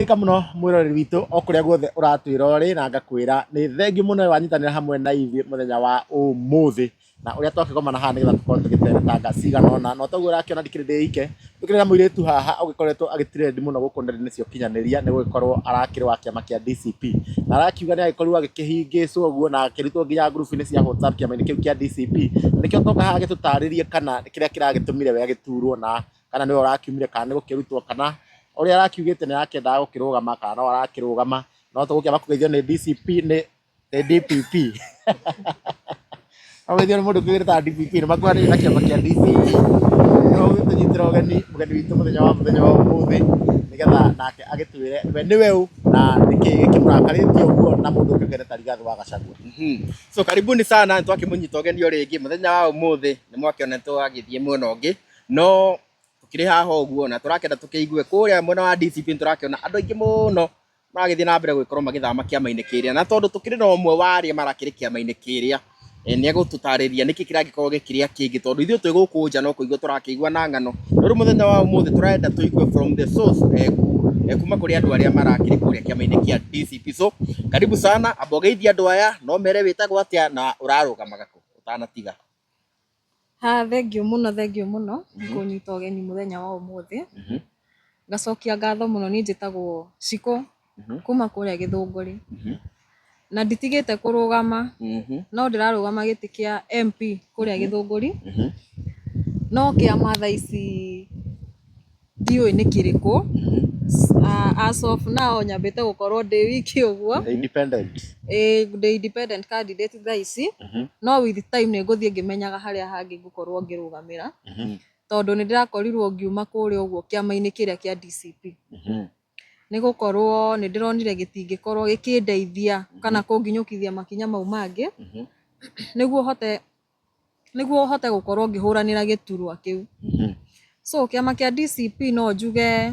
Ika muno mwiroreri witu okuria guothe uratwira uri na ngakwira ni thengi muno wanyitanira hamwe na ithi muthenya wa umuthi na uria twakigomana haha nigetha tukorwo tugiteretanga cigana ona no toguo urakiona ndikiri ndiike tukirira muiritu haha ugikoretwo agitrend muno guku nderi-ini cio kinyaniria ni gugikorwo arakiri wa kiama kia DCP na arakiuga ni agikorirwo agikihingicwo uguo na akiritwo nginya group-ini cia WhatsApp kiama-ini kiu kia DCP nikio toka haha agitutaririe kana kiria kiragitumire we agiturwo na kana niwe urakiumire kana ni gukirutwo kana uria arakiugite ni akendaga gukirugama kana no arakirugama no tugukiama kugeithio ni DCP ni DPP aweithio ni mundu kwirita DPP ni makwani na kiama kia DCP no tunyitira ugeni witu muthenya wa umuthi nigetha nake agitwire we ni weu na niki gikimurakarĩtie uguo na mundu ũngĩ Rigathi wa Gachagua. So karibuni sana twakimunyita ugeni uri muthenya wa umuthi ni mwakionetwo agithie mwena ũngĩ no tukiri haha uguo na turakenda tukiigue kuria mwena wa DCP turakiona andu aingi muno maragithie na mbere gwikorwo magithama kiama-ini kiria na tondu tukiri na umwe wa aria marakiri kiama-ini kiria ni agututariria niki kiragikorwo gikiria kingi tondu ithuĩ twĩ gũkũ nja no kũigua tũrakĩigua na ng'ano rĩu muthenya wa umuthi turenda tuigue from the source kuma kuri andu aria marakiri kuria kiama-ini kia DCP. So karibu sana abogeithia andu aya no mere witagwo atia na urarugamaga ku utanatiga. Thengiũ mũno kunyita ũgeni muthenya wa umuthi ngacokia ngatho muno ni njitagwo Ciko kuma kuria Githũngũri na nditigite kurugama no ndirarugama giti kia MP kuria Githũngũri no kiama thaa ici ndiũĩ nĩ kĩrĩkũ as of now nyambĩte gũkorwo ndĩ wiki ũguo independent candidate thaa ici no with time nĩ ngũthiĩ ngĩmenyaga harĩa hangĩ ngũkorwo ngĩrũgamĩra tondũ nĩ ndĩrakorirwo ngiuma kũrĩa ũguo kiama-inĩ kĩrĩa kia DCP nĩ gũkorwo nĩ ndĩronire gĩtingĩkorwo gĩkĩndeithia kana kũnginyũkithia makinya mau mangĩ nĩguo hote gũkorwo ngĩhũranĩra gĩturwa kĩu. So kiama kia DCP no njuge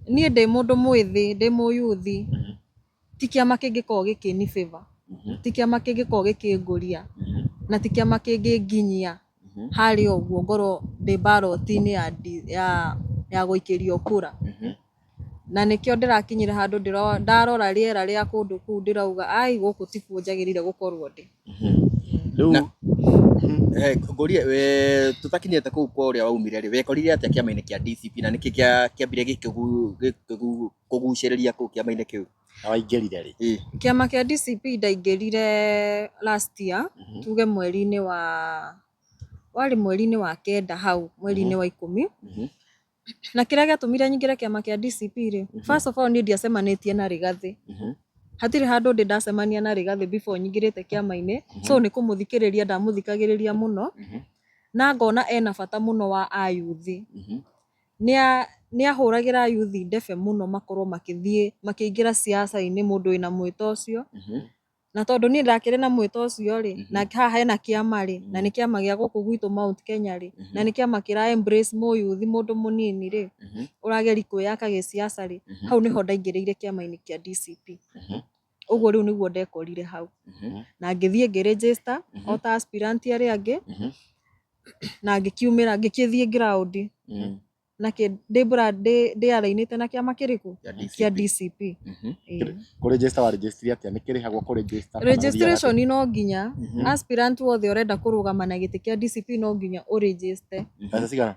niĩ ndĩ mũndũ mwĩthĩ ndĩ mũyuthi ti kiama kĩngĩkorwo gĩkĩni favor ti kiama kĩngĩkorwo gĩkĩngũria na ti kiama kĩngĩnginyia harĩa ũguo ngorwo ndĩ ballot-inĩ ya gũikĩrio kura na nikio ndirakinyire handu ndarora riera ria kundu kuu ndirauga ai guku tifu njagirire gukorwo ndi ngoria tutakinyete kuu kwa uria waumire ri wekorire atia kiama-ini kia DCP na niki kiambire gikuguciriria kuu kiama-ini kiu na waingirire ri kiama kia DCP ndaingirire last year tuge mweri-ini wa kenda hau mweri-ini wa 10 na kiria giatumire nyingire kiama kia DCP ri first of all ni ndiacemanitie na Rigathi hatire handu ndi ndacemania na Rigathi before nyingirite kiama-ini so ni kumuthikiriria ndamuthikagiriria muno na ngona ena bata muno wa ayuthi ni ahuragira ayuthi ndebe muno makorwo makiingira siasa-ini mundu ina mwito ucio na tondu ni ndakire na mwito ucio ri na haha hena kiama ri na ni kiama gia guku gwitu Mount Kenya ri na ni kiama kira embrace muyuthi mundu munini ri urageri kwiyaka gisiasa ri hau niho ndaingirire kiama-ini kia DCP uguo riu niguo ndekorire hau na ngithie ngiregister o ta aspirant aria angi na ngikiumira ngikithie ground na ndi arainite na kiama kiriku kia DCP ku register wa registry atia ni kirihagwo ku register registration no nginya aspirant wothe urenda kurugama na giti kia DCP no nginya u register pesa cigana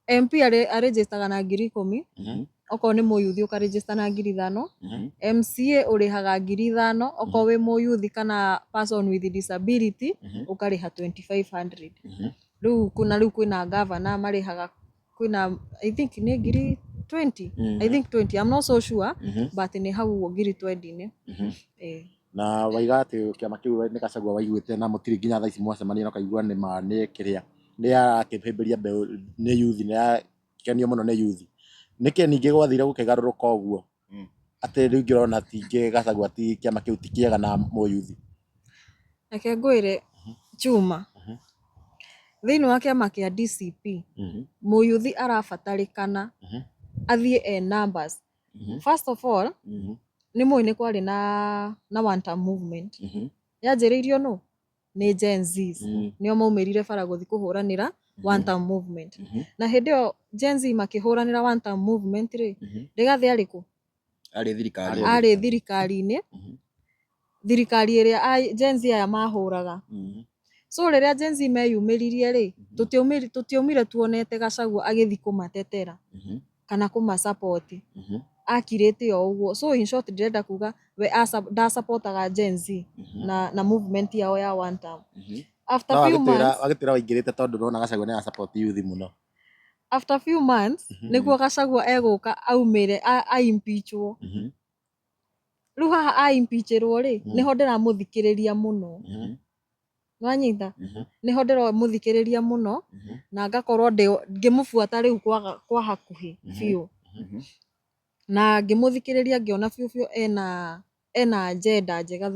MP aregistaga na 10,000 oko ni muyuthi ukaregister na 5,000 MCA urihaga 5,000 oko we muyuthi kana person with disability ukariha 2,500 riu kwina governor marihaga kwina I think ni 20 I think 20 I'm not so sure but ni hau 20 ni na waiga ati kiama kiu ni Gachagua waiguite na mutiri nginya thaa ici mwacemania no kaigua ni kiria ni akihimbiria mbeu ni youth ni akenio muno ni youth niki ningi gwathire gukigaruruka uguo ati riu ngirona tingi Gachagua ti kiama kiu ti kiega na muyuthi nake ngwire chuma thiini wa kiama kia DCP muyuthi arabatarikana athie numbers first of all ni muine kwari na one term movement yanjiriirio no ni Gen Zs nio maumirire bara guthi kuhuranira one term movement na hindi yo Gen Z makihuranira one term movement ri Rigathi ari ku Ari thirikari. ari thirikari-ini thirikari iria Gen Z aya mahuraga so riria Gen Z meyumiririe ri tutiumire tuonete Gachagua agithi kumatetera kana kuma support akirite o uguo so in short ndirenda kuga we da supportaga Gen Z na movement yao ya one term after few months wagitira waingirite tondu rona Gachagua ni support youth muno after few months niguo Gachagua eguka aumire a impeachwo riu haha a impeachirwo ri niho ndiramuthikiriria muno nwanyita niho ndiramuthikiriria muno na ngakorwo ngimubuata riu kwa hakuhi biu na ngimuthikiriria ngiona biu ena agenda njega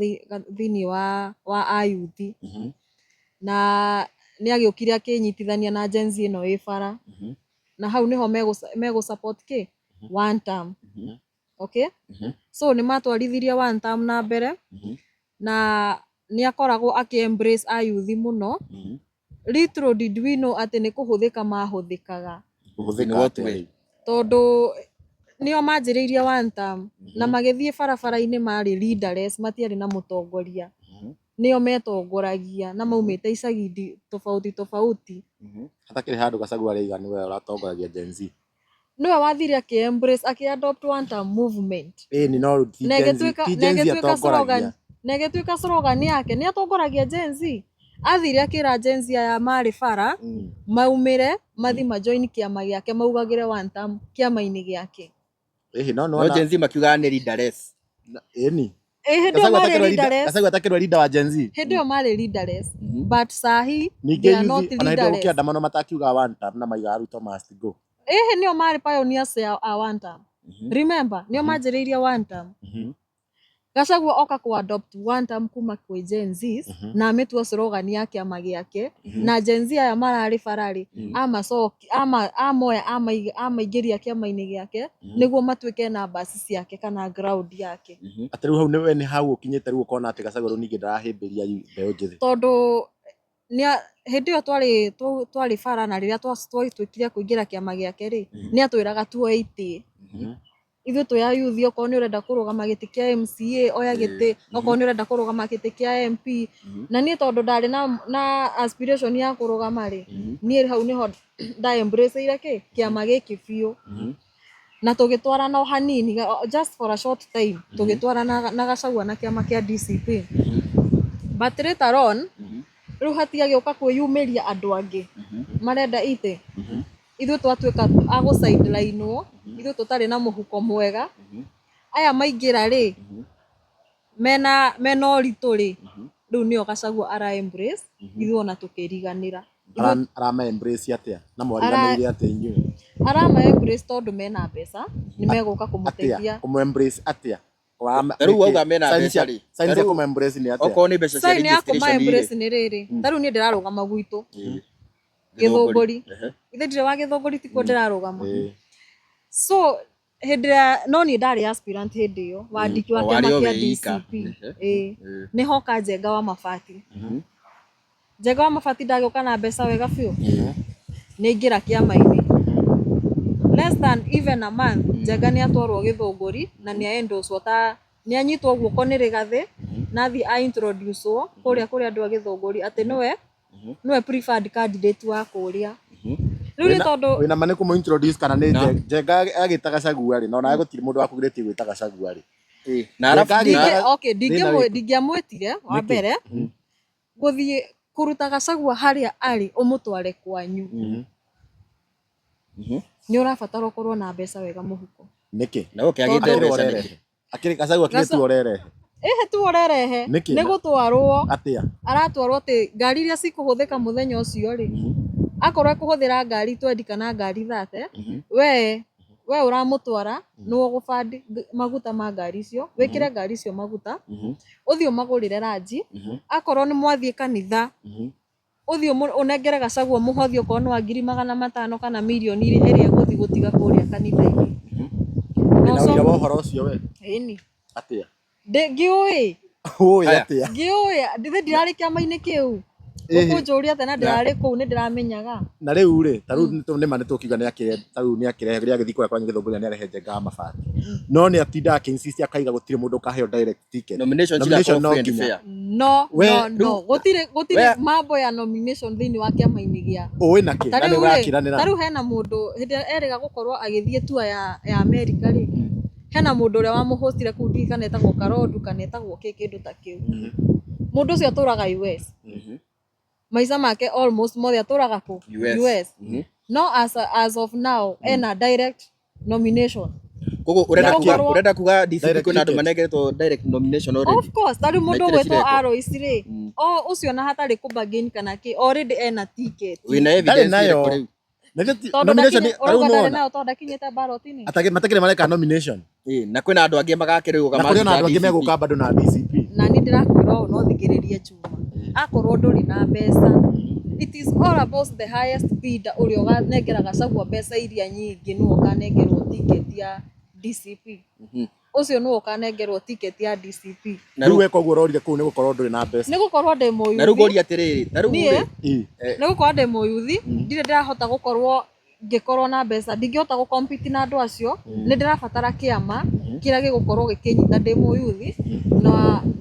thiini wa ayuthi na ni agiukire akinyitithania na Gen Z ino ĩ bara na hau niho mego support ki one term okay so ni matwarithirie one term na mbere na ni akoragwo aki-embrace ayuthi muno little did we know ati ni kuhuthika mahuthikaga tondu nio manjiriirie one term na magithie barabara-ini mari leaderless matiari na mutongoria nio metongoragia na maumite icagi tofauti hatakiri handu Gachagua ari igani we uratongoragia Gen Z niwe wathire aki-embrace aki-adopt one term movement ni no negetuika slogan yake ni atongoragia Gen Z athire akira Gen Z aya mari bara maumire mathi majoin kiama giake maugagire one term kiama-ini giake no Gen Z makiuga ni leaderless ni Gachagua atakirwa leader wa Gen Z hindi yo mari leaderless but sahi they are not leaderless ukiandamano matakiuga one term na maiga Ruto must go nio mari pioneers a one term remember nio manjiriirie one term Gachagua oka ku adopt one term kuma kwi Gen Z na ametua slogan ya kiama giake na Gen Z aya marari barari amoya amaingiria kiama-ini giake niguo matuike na basi ciake kana ground yake ati riu hau ni hau ukinyite riu ukona ati Gachagua riu ningi ndarahimbiria mbeu njithi tondu hindi yo twari bara na riria twituikire kuingira kiama giake ri ni atwiraga 280 ithu twi ayuthi okorwo ni urenda kurugama giti kia MCA oya giti okorwo ni urenda kurugama giti kia MP na ni tondu ndari na aspiration ya kurugama ri ni hau niho nda embrace ire ki kiama giki biu na tugitwarana o hanini just for a short time tugitwarana na Gachagua na kiama kia DCP but later on riu hatiagioka kwiyumiria andu angi marenda ite ithu twatuika agu sideline ithu tutari na muhuko mwega aya maingira ri mena uritu ri riu nio Gachagua ara embrace ithu ona tukiriganira arama embrace atia na mwariganire atia inyu arama embrace tondu mena mbeca ni meguka kumuteithia kumu embrace atia riu wauga mena mbeca ri sign ya kumu embrace ni atia okorwo ni mbeca cia registration embrace ni riri taru ni ndirarugama gwitu Githunguri ithe ndire wa Githunguri tikuo ndirarugama so no ni ndari aspirant hindi yo wandiki wa kiama kia DCP niho ka Njenga wa Mabati Njenga wa Mabati ndagioka na mbeca wega biu ni ngira kiama-ini less than even a month Njenga ni atwarwo Githunguri na ni aendoswo ta ni anyitwo guoko ni Rigathi nathi a introduce kuria andu a Githunguri ati niwe preferred candidate wa kuria riu ni tondu wina mane kumu introduce kana ni Njenga agita Gachagua ri no na gutiri mundu akugireti gwita Gachagua ri na okay ndingiamwetire wa mbere guthie kuruta Gachagua haria ari umutware kwanyu ni urabatara ukorwo na mbeca wega muhuko niki na ukiagite mbeca niki akiri Gachagua kitu orerehe tu orerehe ni gutwarwo atia aratwarwo ati ngari iria cikuhuthika muthenya ucio ri akorwo kuhuthira ngari 20 kana ngari 30 we uramutwara no gufandi maguta ma ngari icio wikire ngari icio maguta uthio magurire ranji akorwo ni mwathie kanitha uthio unengere Gachagua muhothio kono wa 500,000 kana milioni iria guthi gutiga kuria kanitha-ini no so horo ucio we ini atia ngiui atia ngiui ndithe ndirari kiama-ini kiu Ũkũnjũria atĩ na ndĩrarĩ kũu nĩ ndĩramenyaga. Na rĩu rĩ, ta rĩu nĩ ma nĩ tũkiuga nĩ akĩrehe, ta rĩu nĩ akĩrehe rĩrĩa agĩthiĩ kũrĩa kwa Gĩthũngũri nĩ arehe Njenga mabati. No nĩ atinda akĩinsist akaiga gũtirĩ mũndũ ũkaheo direct ticket. Nomination no nginya. No. Gũtirĩ mambo ya nomination thĩinĩ wa kĩama-inĩ gĩa. Ũĩ na kĩ? Na nĩ ũrakiranĩra. Ta rĩu hena mũndũ hĩndĩ erĩga gũkorwo agĩthiĩ tour ya America rĩ. Hena mũndũ ũrĩa wamũhostire kũu ndigi kana etagwo Karondu kana etagwo kĩndũ ta kĩu. Mũndũ ũcio atũraga US. Maica make almost mothe atũraga kũ? US. No as of now ena direct nomination. Kogo urenda kuga DCP kuna andũ manengeretwo direct nomination already. Of course, tari mũndũ gwĩtwo Alois rĩ. Ũcio na hatarĩ kũbargain kana kĩ already ena ticket. Wĩna evidence nayo. Nomination ũrũgana nayo tondũ ndakinyĩte ballot-inĩ. Matakĩrĩ mareka nomination. Na kwĩna andũ angĩ magakĩrĩrũga na kwĩna andũ angĩ megũka bado na DCP. Na niĩ ndĩrakwĩra ũũ no thikĩrĩrie Juma. Akorwo ndũrĩ na mbeca. It is all about the highest bidder ũrĩa ũganengera Gachagua mbeca iria nyingĩ nĩwe ũkanengerwo ticket ya DCP. Ũcio nĩwe ũkanengerwo ticket ya DCP. Na rĩu weka ũguo ũrorire kũu nĩ gũkorwo ndũrĩ na mbeca. Nĩ gũkorwo ndĩ mũyuthi. Na rĩu ũria atĩrĩrĩ, ta rĩu rĩ. Nĩ gũkorwo ndĩ mũyuthi, ndirĩ ndĩrahota gũkorwo ngĩkorwo na mbeca, ndingĩhota gũcompete na andũ acio, nĩ ndĩrabatara kĩama kĩrĩa gĩgũkorwo gĩkĩnyita ndĩ mũyuthi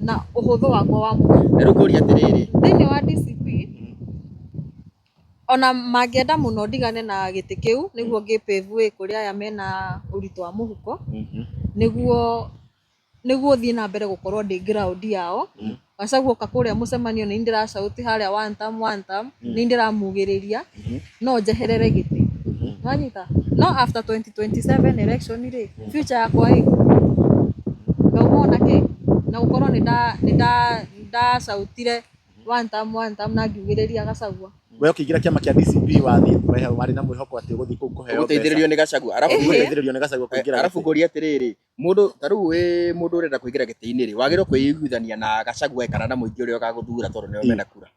na ũhũthũ wakwa wa mũhuko. Na rĩu ũria atĩrĩrĩ. Thĩinĩ wa DCP ona mangĩenda mũno ndigane na gĩtĩ kĩu nĩguo ngĩpave kũrĩ aya mena ũritũ wa mũhuko nĩguo thiĩ na mbere gũkorwo ndĩ ground yao. Gachagua kũrĩa mũcemanio nĩ ndĩracauti harĩa one term nĩ ndĩramugĩrĩria no njeherere gĩtĩ. Wanyita no after 2027 election rĩ future yakwa ĩ ngaumona kĩ na gũkorwo nĩ ndacautire one term na ngiugĩrĩria Gachagua. We ũkĩingĩra kĩama kĩa DCP wathiĩ warĩ na mwĩhoko atĩ ũgũthiĩ kũu kũheo mbeca. Gũteithĩrĩrio nĩ Gachagua. Gũteithĩrĩrio nĩ Gachagua kũingĩra. Arabu ngũria atĩrĩrĩ, mũndũ ta rĩu wĩ mũndũ ũrenda kũingĩra gĩtĩ-inĩ rĩ wagĩrĩirwo kwĩiguithania na Gachagua kana na mũingĩ ũrĩa ũgagũthura tondũ nĩo mena kura.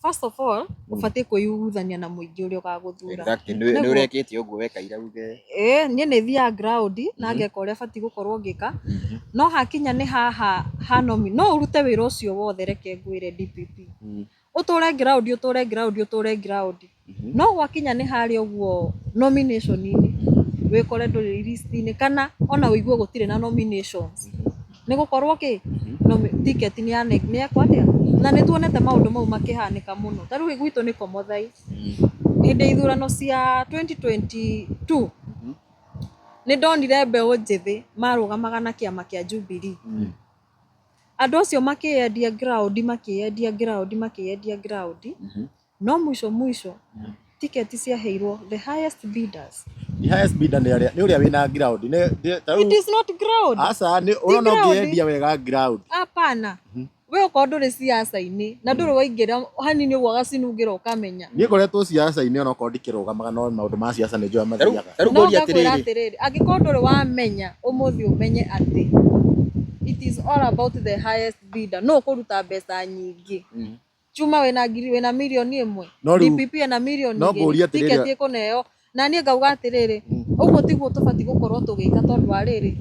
First of all, ũbatiĩ kwĩiguithania na mũingĩ ũrĩa ũgagũthura. Exactly. Nĩ ũrekĩte ũguo weka ira uge. Niĩ nĩ thiaga ground na ngeka ũrĩa batiĩ gũkorwo ngĩka. No hakinya nĩ haha no ũrute wĩra ũcio wothe reke ngwĩre DPP. Ũtũre ground. No gwakinya nĩ harĩa ũguo nomination-inĩ wĩkore ndũrĩ list-inĩ kana ona wĩigue gũtirĩ na nominations. Nĩ gũkorwo kĩ ticket nĩ yakwa atĩa na nĩ tuonete maũndũ mau makĩhanĩka mũno. Ta rĩu gwitũ nĩ Komothai hĩndĩ ithurano cia 2022 nĩ ndonire mbeũ njĩthĩ marũgamaga na kĩama kĩa Jubilee. Andũ acio makĩendia ground no mũico ticket ciaheirwo the highest bidders. The highest bidder nĩ ũrĩa wĩna ground. It is not ground. Aca nĩ ũrona ũngĩendia wega ground. Hapana. We ũkorwo ndũrĩ siasa-inĩ na ndũrĩ waingĩra hanini ũguo agacinungĩra ũkamenya. Niĩ ngoretwo siasa-inĩ ona okorwo ndikĩrũgamaga no maũndũ ma siasa nĩ njũĩ mathiaga. No ngakwĩra atĩrĩrĩ, angĩkorwo ndũrĩ wamenya ũmũthĩ ũmenye atĩ it is all about the highest bidder. No ũkũruta mbeca nyingĩ. Chuma wĩna mirioni ĩmwe, DPP ena mirioni igĩrĩ, ticket ĩkũneo. Na niĩ ngauga atĩrĩrĩ, ũguo tiguo tũbatiĩ gũkorwo tũgĩka tondũ wa rĩrĩ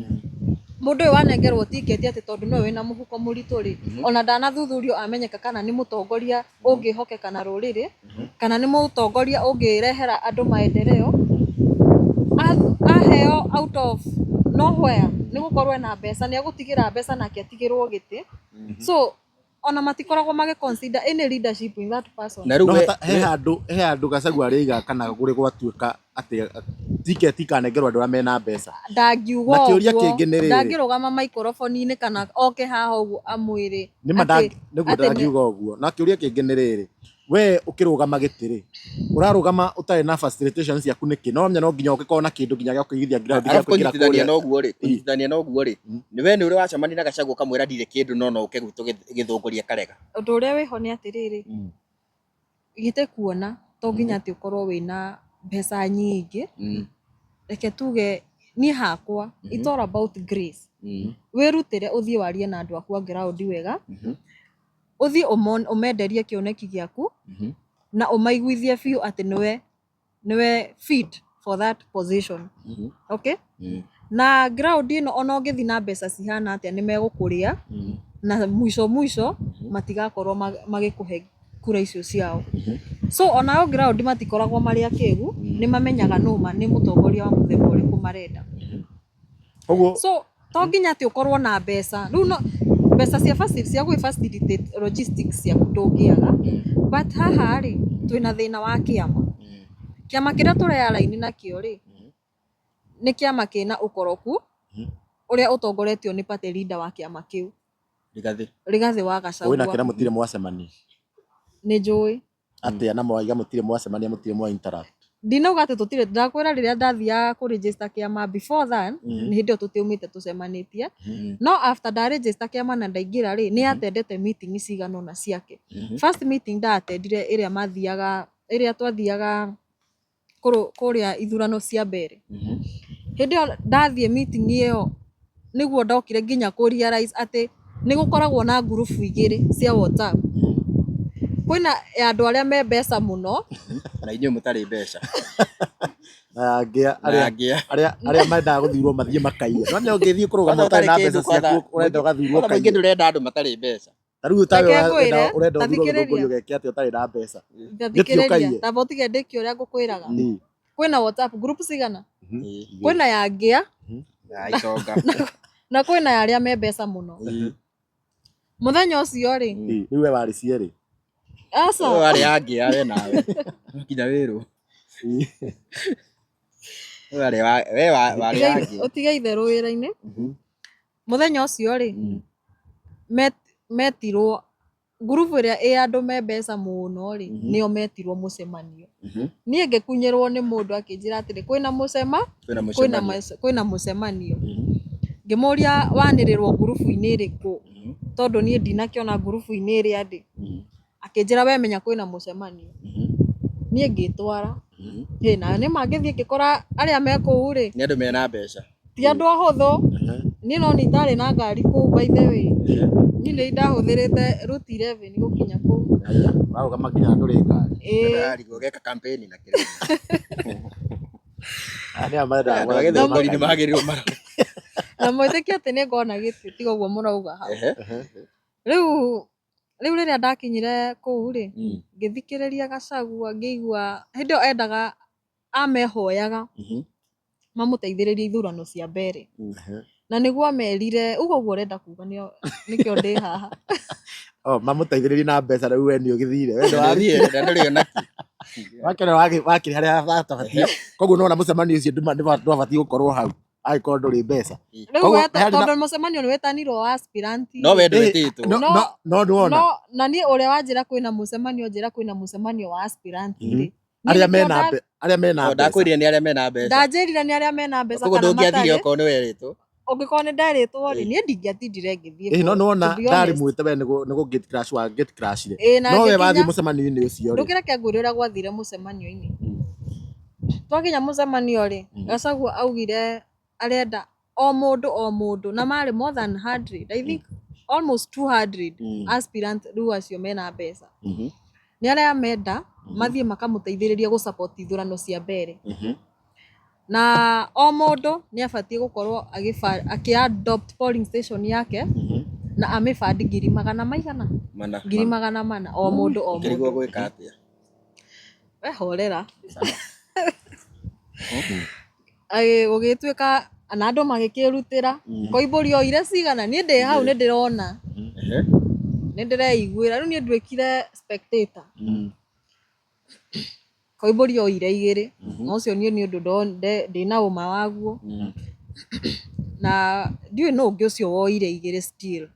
mũndũ ũyũ wanengerwo ticket atĩ tondũ nĩwe wĩna mũhuko mũritũ rĩ ona ndanathuthurio amenyeka kana nĩ mũtongoria ũngĩhokeka na rũrĩrĩ kana nĩ mũtongoria ũngĩrehera andũ maendeleo aheo out of nowhere nĩ gũkorwo ena mbeca nĩ agũtigĩra mbeca nake atigĩrwo gĩtĩ. So ona matikoragwo consider any leadership in that person. No he handũ Gachagua arĩiga kana gũrĩ gwatuĩka atĩ ticket ikanengerwo andũ arĩa mena mbeca. Ndangiuga ũguo ndangĩrũgama microphone-inĩ kana oke haha ũguo amwĩre nĩguo ndangiuga ũguo. Na kĩũria kĩngĩ nĩ rĩrĩ, we ũkĩrũgama gĩtĩ rĩ ũrarũgama ũtarĩ na facilitation ciaku nĩkĩ? No no nginya ũgĩkorwo na kĩndũ nginya gĩa kũigithia ground gĩa kũingĩra kũrĩa. Kũnyitithania no guo rĩ nĩ we nĩ ũrĩ wacemania na Gachagua kamwĩra ndirĩ kĩndũ no ũke gwitũ Gĩthũngũri karega. Ũndũ ũrĩa wĩho nĩ atĩrĩrĩ gĩtĩ kuona to nginya atĩ ũkorwo wĩna mbeca nyingĩ. Reke tuge niĩ hakwa it's all about grace. Wĩrutĩre ũthiĩ warie na andũ aku ground wega. Uthi ũmenderie kĩoneki gĩaku na ũmaiguithie biũ atĩ nĩwe fit for that position. Okay? Na ground ĩno ona ũngĩthiĩ na mbeca cihana atĩa nĩ megũkũrĩa na mũico matigakorwo magĩkũhe kura icio ciao. So ona ground matikoragwo marĩ akĩgu, nĩ mamenyaga nũma nĩ mũtongoria wa mũthemba ũrĩkũ marenda. Koguo So to nginya atĩ ũkorwo na mbeca. Rĩu no mbeca cia gwĩ facilitate logistics ciaku ndũngĩaga. But haha rĩ twĩna thĩna wa kĩama. Kĩama kĩrĩa tũreya raini nakĩo rĩ nĩ kĩama kĩna ũkoroku ũrĩa ũtongoretio nĩ party leader wa kĩama kĩu. Rigathĩ wa Gachagua. wĩna kĩrĩa mũtirĩ mwacemania. Nĩ njũĩ. Atĩa na mwaiga mũtirĩ mwacemania mũtirĩ mwa interact. Ndinauga atĩ tũtirĩ, ndakwĩra rĩrĩa ndathiaga kũ register kĩama before that nĩ hĩndĩ ĩyo tũtiumĩte tũcemanĩtie. No after nda register kĩama na ndaingĩra rĩ nĩ atendete meeting cigana ũna ciake. First meeting ndatendire ĩrĩa twathiaga kũrĩa ithurano cia mbere. Hĩndĩ ĩyo ndathiĩ meeting ĩyo nĩguo ndokire nginya kũ realize atĩ nĩ gũkoragwo na ngurubu igĩrĩ cia WhatsApp. Kwĩna andũ arĩa me mbeca mũno na inyuĩ mũtarĩ mbeca. Na arĩa mendaga gũthurwo mathiĩ makaiye. No nĩ ũngĩthiĩ kũrũgama ũtarĩ na mbeca ciaku ũrenda ũgathurwo kaingĩ. Kaingĩ ndũrenda andũ matarĩ mbeca. Tarĩu ũtarĩ ũrenda ũthurwo ũgeke atĩ ũtarĩ na mbeca. Ndathikĩrĩria. Tamba ũtige ndĩkĩ ũrĩa ngũkwĩraga. Kwĩna WhatsApp group cigana? Kwĩna ya ngĩa ya itonga na kwĩna ya arĩa me mbeca mũno. Mũthenya ũcio rĩ rĩu we warĩ cierĩ. Aca warĩ ya ngĩa we nawe kinya wĩrũ. We warĩ ya ngĩa. Ũtige itherũ wĩra-inĩ. Mũthenya ũcio rĩ metirwo ngurubu ĩrĩa ĩ andũ me mbeca mũno rĩ nĩo metirwo mũcemanio. Niĩ ngĩkunyĩrwo nĩ mũndũ akĩnjĩra atĩrĩ kwĩna mũcemanio. Ngĩmũria wanĩrĩrwo ngurubu-inĩ ĩrĩkũ tondũ niĩ ndinakĩona ngurubu-inĩ ĩrĩa ndĩ. Akĩnjĩra we menya kwĩna mũcemanio. Niĩ ngĩtwara. Na nĩ mangĩthiĩ ngĩkora arĩa me kũu rĩ nĩ andũ mena mbeca. Ti andũ ahũthũ. Niĩ no nĩ ndarĩ na ngari kũu by the way. Niĩ nĩ ndahũthĩrĩte route 11 gũkinya kũu. Warũgama nginya ndũrĩ ngari. Ngari gũgeka campaign na kĩrĩa. Arĩa mendaga gũthurwo nĩ magĩrĩirwo mara. Na mwĩtĩkia atĩ nĩ ngona gĩtĩ tiga ũguo mũrauga hau. Rĩu rĩrĩa ndakinyire kũu rĩ ngĩthikĩrĩria Gachagua ngĩigua hĩndĩ ĩyo endaga amehoyaga mamũteithĩrĩrie ithurano cia mbere. Na nĩguo amerire ũguo ũrenda kuga nĩkĩo ndĩ haha. Mamũteithĩrĩrie na mbeca rĩu we nĩ ũgĩthire. We ndũrĩ onaki. Wakĩra wakĩrĩ harĩa hatabatiĩ. Koguo no na mũcemanio ũcio ndwabatiĩ gũkorwo hau angĩkorwo ndũrĩ mbeca. Rĩu tondũ mũcemanio nĩ wĩtanirwo wa aspirant. No we ndwĩtĩtwo. No nĩwona. Na niĩ ũrĩa wanjĩra kwĩna mũcemanio njĩra kwĩna mũcemanio wa aspirant rĩ. Arĩa mena mbeca. Ndakwĩrire nĩ arĩa mena mbeca. Ndanjĩrire nĩ arĩa mena mbeca kana matarĩ. Koguo ndũngĩathire okorwo nĩ werĩtwo. Ũngĩkorwo nĩ nderĩtwo rĩ niĩ ndingĩatindire ngĩthiĩ. No nĩwona ndarĩ mwĩte we nĩgũ get crash wa get crash rĩ. No we wathiĩ mũcemanio-inĩ ũcio rĩ. Ndũkĩreke ngwĩre ũrĩa gwathire mũcemanio-inĩ. Twakinya mũcemanio rĩ Gachagua augire arenda o mũndũ na marĩ more than 100 I think almost 200 aspirant rĩu acio mena mbeca. Nĩ arĩa menda mathiĩ makamũteithĩrĩria gũ-support ithurano cia mbere. Na o mũndũ nĩ abatiĩ gũkorwo akĩ-adopt polling station yake na amĩbandi 100,000 100,000 o mũndũ. Kĩrigwo gwĩka atĩa? Wehorera. Gũgĩtuĩka na andũ magĩkĩrutĩra koimbũrio ire cigana niĩ ndĩ hau nĩ ndĩrona. Nĩ ndĩreiguĩra rĩu niĩ nduĩkire spectator. Koimbũrio ire igĩrĩ na ũcio niĩ nĩ ũndũ ndĩna ũma waguo. Na ndiũĩ no ũngĩ ũcio woire igĩrĩ still.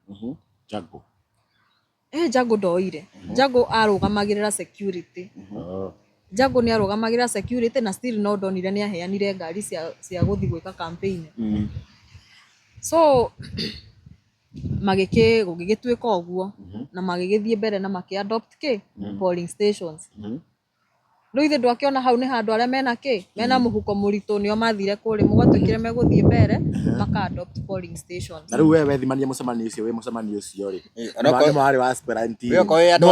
Jago. Jago ndoire. Jago arũgamagĩrĩra security. Jago nĩ arũgamagĩrĩra security na still no ndonire nĩ aheanire ngari cia gũthiĩ gwĩka campaign. So gũgĩgĩtuĩka ũguo na magĩgĩthiĩ mbere na makĩ-adopt polling stations. Rĩu ithe ndwakĩona hau nĩ handũ arĩa mena mũhuko mũritũ nĩo mathire kũrĩ mũgatwĩkire megũthiĩ mbere maka-adopt polling stations. Na rĩu we wethimania mũcemanio ũcio mũcemanio ũcio rĩ. Nĩ warĩ wa aspirant. No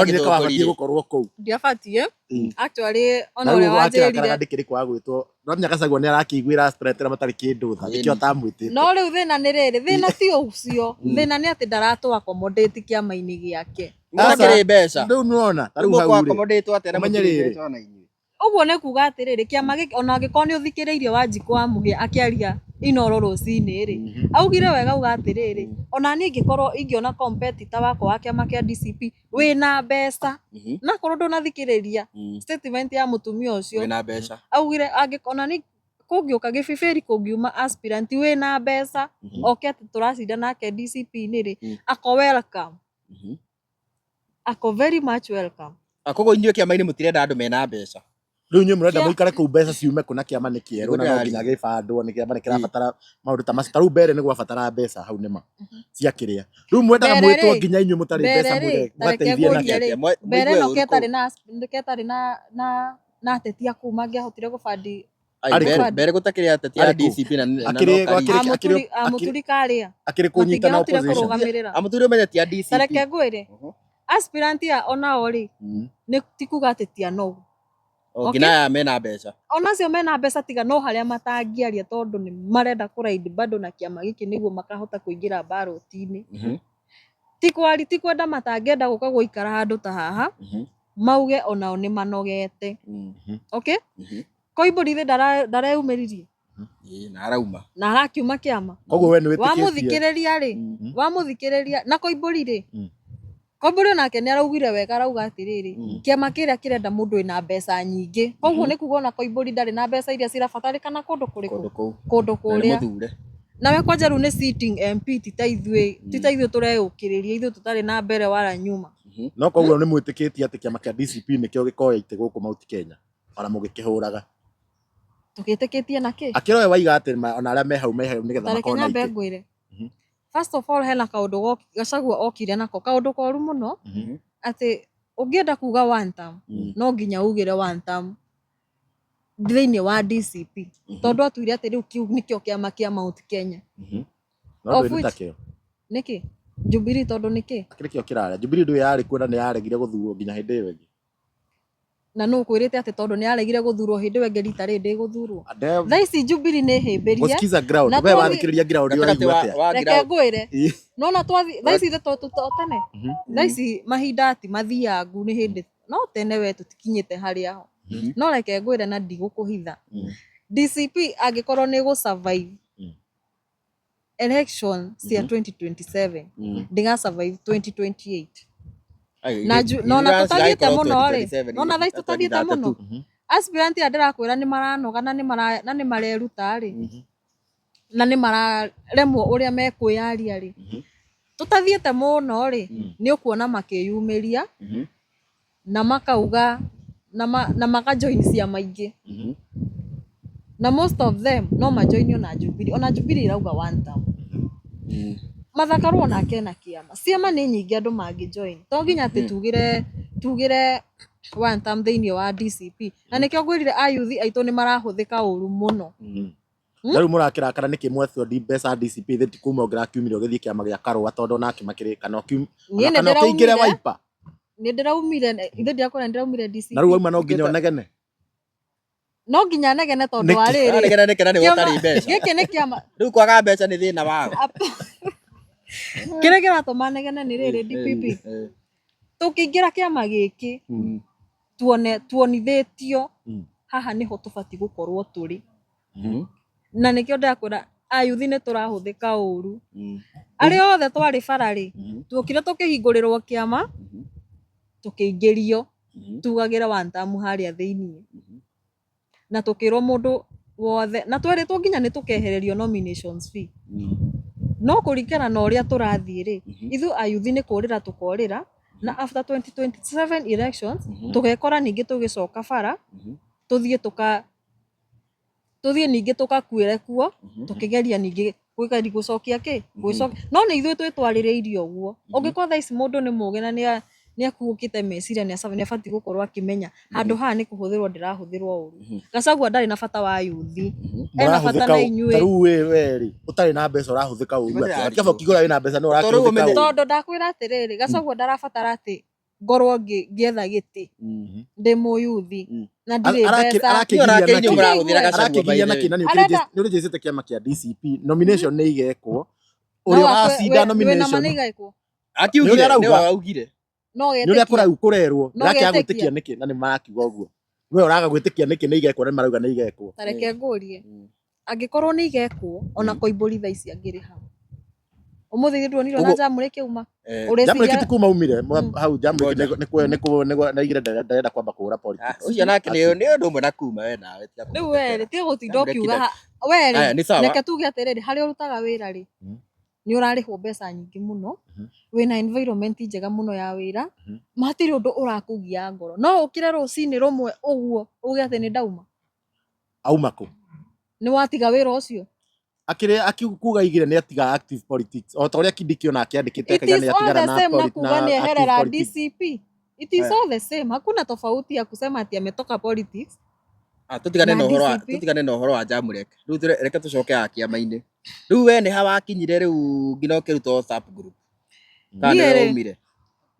ndĩkabatiĩ gũkorwo kũu. Ndiabatiĩ. Actually ona ũrĩa wanjĩrire ndĩkĩrĩ kwa gwĩtwo no nginya Gachagua nĩ arakĩiguĩra aspirant arĩa matarĩ kĩndũ tha nĩkĩo atamwĩtĩte. No rĩu thĩna nĩ rĩrĩ thĩna ti ũcio. Thĩna nĩ atĩ ndaratũ accommodate kĩama-inĩ gĩake. Mwakire mbeca. Ndio unaona. Tariu kwa accommodate atena Umenyerere. mbeca ona inyuĩ. Ũguo nĩ kuga atĩrĩrĩ kĩama gĩkĩ ona angĩkorwo nĩ ũthikĩrĩirie Wanjikũ wa Mũhĩa akĩaria Inooro rũcinĩ rĩ, augire wega auga atĩrĩrĩ, ona niĩ ingĩkorwo ingĩona competitor wakwa wa kĩama kĩa DCP wĩna mbeca na korwo ndũnathikĩrĩria statement ya mũtumia ũcio Wĩna mbeca. augire angĩkorwo niĩ kũngĩũka gĩbĩbĩri kũngiuma aspirant wĩna mbeca oke atĩ tũracinda nake DCP-inĩ rĩ, ako welcome. Ako very much welcome. Koguo inyuĩ kĩama-inĩ mũtirenda andũ mena mbeca. Rĩu inyuĩ mũrenda mũikare kũu mbeca ciume kũ na kĩama nĩ kĩerũ na no nginya gĩbandwo nĩ kĩama nĩ kĩrabatara maũndũ ta macio. Ta rĩu mbere nĩ gwabatara mbeca hau nĩma cia kĩrĩa. Rĩu mwendaga mwĩtwo nginya inyuĩ mũtarĩ mbeca mũgateithie na kĩama. Mbere no ketarĩ na ateti a kuma angĩahotire gũbandi mbere gũtakĩrĩ ateti a DCP na Amũturi karĩa akĩrĩ kũnyitana opposition. Amũturi ũmenyeti a DCP. Tareke ngwĩre aspirant onao rĩ nĩ ti kuga ateti anogu. Ngina aya mena mbeca. Onacio mena mbeca tiga no harĩa matangĩaria tondũ nĩ marenda kũraidi bado na kĩama gĩkĩ nĩguo makahota kũingĩra baroti-inĩ. Ti kwenda matangĩenda gũka gũikara handũ ta haha mauge onao nĩ manogete. Okay? Koimbũri ndareyumĩririe na arauma na arakiuma kĩama. Koguo we nĩ wĩtĩkĩtie Wamũthikĩrĩria rĩ, wamũthikĩrĩria na Koimbũri rĩ, Koimbũri onake nĩ araugire wega arauga atĩrĩrĩ kĩama kĩrĩa kĩrenda mũndũ wĩna mbeca nyingĩ. Koguo nĩ kuga ona Koimbũri ndarĩ na mbeca iria cirabatarĩkana kũndũ kũrĩkũ, kũndũ kũrĩa. Nawe kwanja rĩu nĩ sitting MP ti ta ithuĩ tureyũkĩrĩria ithuĩ tũtarĩ na mbere wala nyuma. No koguo nĩ mwĩtĩkĩtie atĩ kĩama kĩa DCP nĩkĩo gĩkoya itĩ gũkũ Mount Kenya ona mũgĩkĩhũraga. Tũgĩtĩkĩtie na kĩ? Akĩroe waiga atĩ ona arĩa me hau nĩgetha makona itĩ. Ngwĩre first of all hena kaũndũ Gachagua okire nako kaũndũ koru mũno atĩ ũngĩenda kuga one term no nginya ugire one term thĩinĩ wa DCP tondũ atuire atĩ rĩu kĩu nĩkĩo kĩama kĩa Mount Kenya. Nĩkĩ Jubilee tondũ nĩkĩ akĩrĩ kĩo kĩrarĩa Jubilee ndũ yarĩ kuona nĩ yaregire gũthurwo nginya hĩndĩ ĩyo ĩngĩ. Na no kwĩrĩte atĩ tondũ nĩ aregire gũthurwo hĩndĩ ĩyo ĩngĩ rita rĩrĩ gũthurwo. Thaa ici Jubilee nĩ hĩmbĩrie. Gũsikiza ground. We wathikĩrĩria ground ũraigua atĩa? Reke ngwĩre. No na twathi thaa ici tene. Thaa ici mahinda ti mathiangu nĩ hĩndĩ no tene we tũtikinyĩte harĩa ho. No reke ngwĩre na ndigũkũhitha. DCP angĩkorwo nĩ gũ-survive election cia 2027 ndinga survive 2028. No na tũtagĩte mũno rĩ, no na thaa ici tũtagĩte mũno. Aspirant ya ndĩrakwĩra nĩ maranoga na nĩ mareruta rĩ, na nĩ mararemwo ũrĩa mekwĩyaria rĩ. Tũtathiĩte mũno rĩ, nĩ ũkuona makĩyumĩria na makauga na makajoin ciama ingĩ. Na most of them no majoinio na Jubilee. Ona Jubilee irauga one term. Mathakarwo nake na kĩama. Ciama nĩ nyingĩ andũ mangĩjoin. To nginya atĩ tugire one term thĩinĩ wa DCP. Na nĩkĩo ngwĩrire ayuthi aitũ nĩ marahũthĩka ũru mũno. Rĩu mũrakĩrakara nĩkĩ mwethwo mbeca DCP thĩti kuma ũngĩrakiumire ũgĩthiĩ kĩama gĩa Karũa tondũ nake makĩrĩ kana ũkĩingĩre Wiper. Nĩ ndĩraumire ithe ndiakora ndĩraumire DCP. Na rĩu wauma no nginya onegene. No nginya negene tondũ wa rĩrĩ. Negene nĩ gũtarĩ mbeca. Gĩkĩ nĩ kĩama. Rĩu kwaga mbeca nĩ thĩna wao. Kĩrĩa kĩratũma negene nĩ rĩrĩ DPP. Tũkĩingĩra kĩama gĩkĩ tuonithĩtio haha nĩho tũbatiĩ gũkorwo tũrĩ. Na nĩkĩo ndakwĩra ayuthi nĩ tũrahũthĩka ũru. Arĩa othe twarĩ bara rĩ, tuokire tũkĩhingũrĩrwo kĩama tũkĩingĩrio tugagĩra one term harĩa thĩinĩ. Na tũkĩrwo mũndũ wothe na twerĩtwo nginya nĩ tũkehererio nominations fee. No kũringana na ũrĩa tũrathiĩ rĩ, ithuĩ ayuthi nĩ kũrĩra tũkorĩra na after 2027 elections tũgekora ningĩ tũgĩcoka bara tũthiĩ ningĩ tũkakuĩre kuo tũkĩgeria ningĩ gũcokia kĩ no nĩ ithuĩ twĩtwarĩrĩirie ũguo. Ũngĩkorwo thaa ici mũndũ nĩ mũũgĩ na nĩ akuũkĩte meciria nĩ abatiĩ gũkorwo akĩmenya handũ haha nĩ kũhũthĩrwo ndĩrahũthĩrwo ũru. Gachagua ndarĩ na bata wa ayuthi, ena bata na inyuĩ. Rĩu we rĩ ũtarĩ na mbeca ũrahũthĩka ũru atĩa? Kĩaba ũkĩgũra wĩna mbeca no ũrakĩhũthĩka ũru. Tondũ ndakwĩra atĩrĩrĩ Gachagua ndarabatara atĩ ngorwo ngĩetha gĩtĩ ndĩ mũyuthi na ndirĩ mbeca. Arakĩgiria na kĩna nĩ ũrĩjĩcĩte kĩama kĩa DCP nomination nĩ igekwo. Ũrĩa wacinda nomination akiugire nĩ waugire no ni uria kurau kurerwo No ndakĩa getĩkia. gwĩtĩkia nĩkĩ na nĩ marakiuga ũguo we ũraga gwĩtĩkia nĩkĩ nĩ igekwo na marauga nĩ igekwo tareke ngũrie angĩkorwo nĩ igekwo ona koimbũri thaa ici angĩrĩ hau ũmũthĩ ndwonirwo na Jamũrĩ kĩuma Jamũrĩ ti kuma umire hau Jamũrĩ nĩ igire ndarenda kwamba kũhũra politics ucio nake nĩ ũndũ ũmwe na kuma we nawe rĩu we tiga gũtinda ũkiuga we reke tuge atĩrĩrĩ harĩa ũrutaga wĩra rĩ nĩ ũrarĩhwo mbeca nyingĩ mũno wĩna environment njega mũno ya wĩra matirĩ ũndũ ũrakũgia ngoro no ũkire rũcinĩ rũmwe ũguo uge atĩ nĩ ndauma auma kũ nĩ watiga wĩra ũcio akiuga igire nĩ atiga active politics o ta ũrĩa Kindiki ona akĩandĩkĩte it is all the same na kuga nĩ eherera DCP it is all the same hakuna tofauti ya kusema ati ametoka politics tutigane na ũhoro wa Jamũrĩ rĩu reke tũcoke kĩama-inĩ rĩu we nĩ ha wakinyire rĩu nginya ũkĩruta WhatsApp group kana nĩ waumire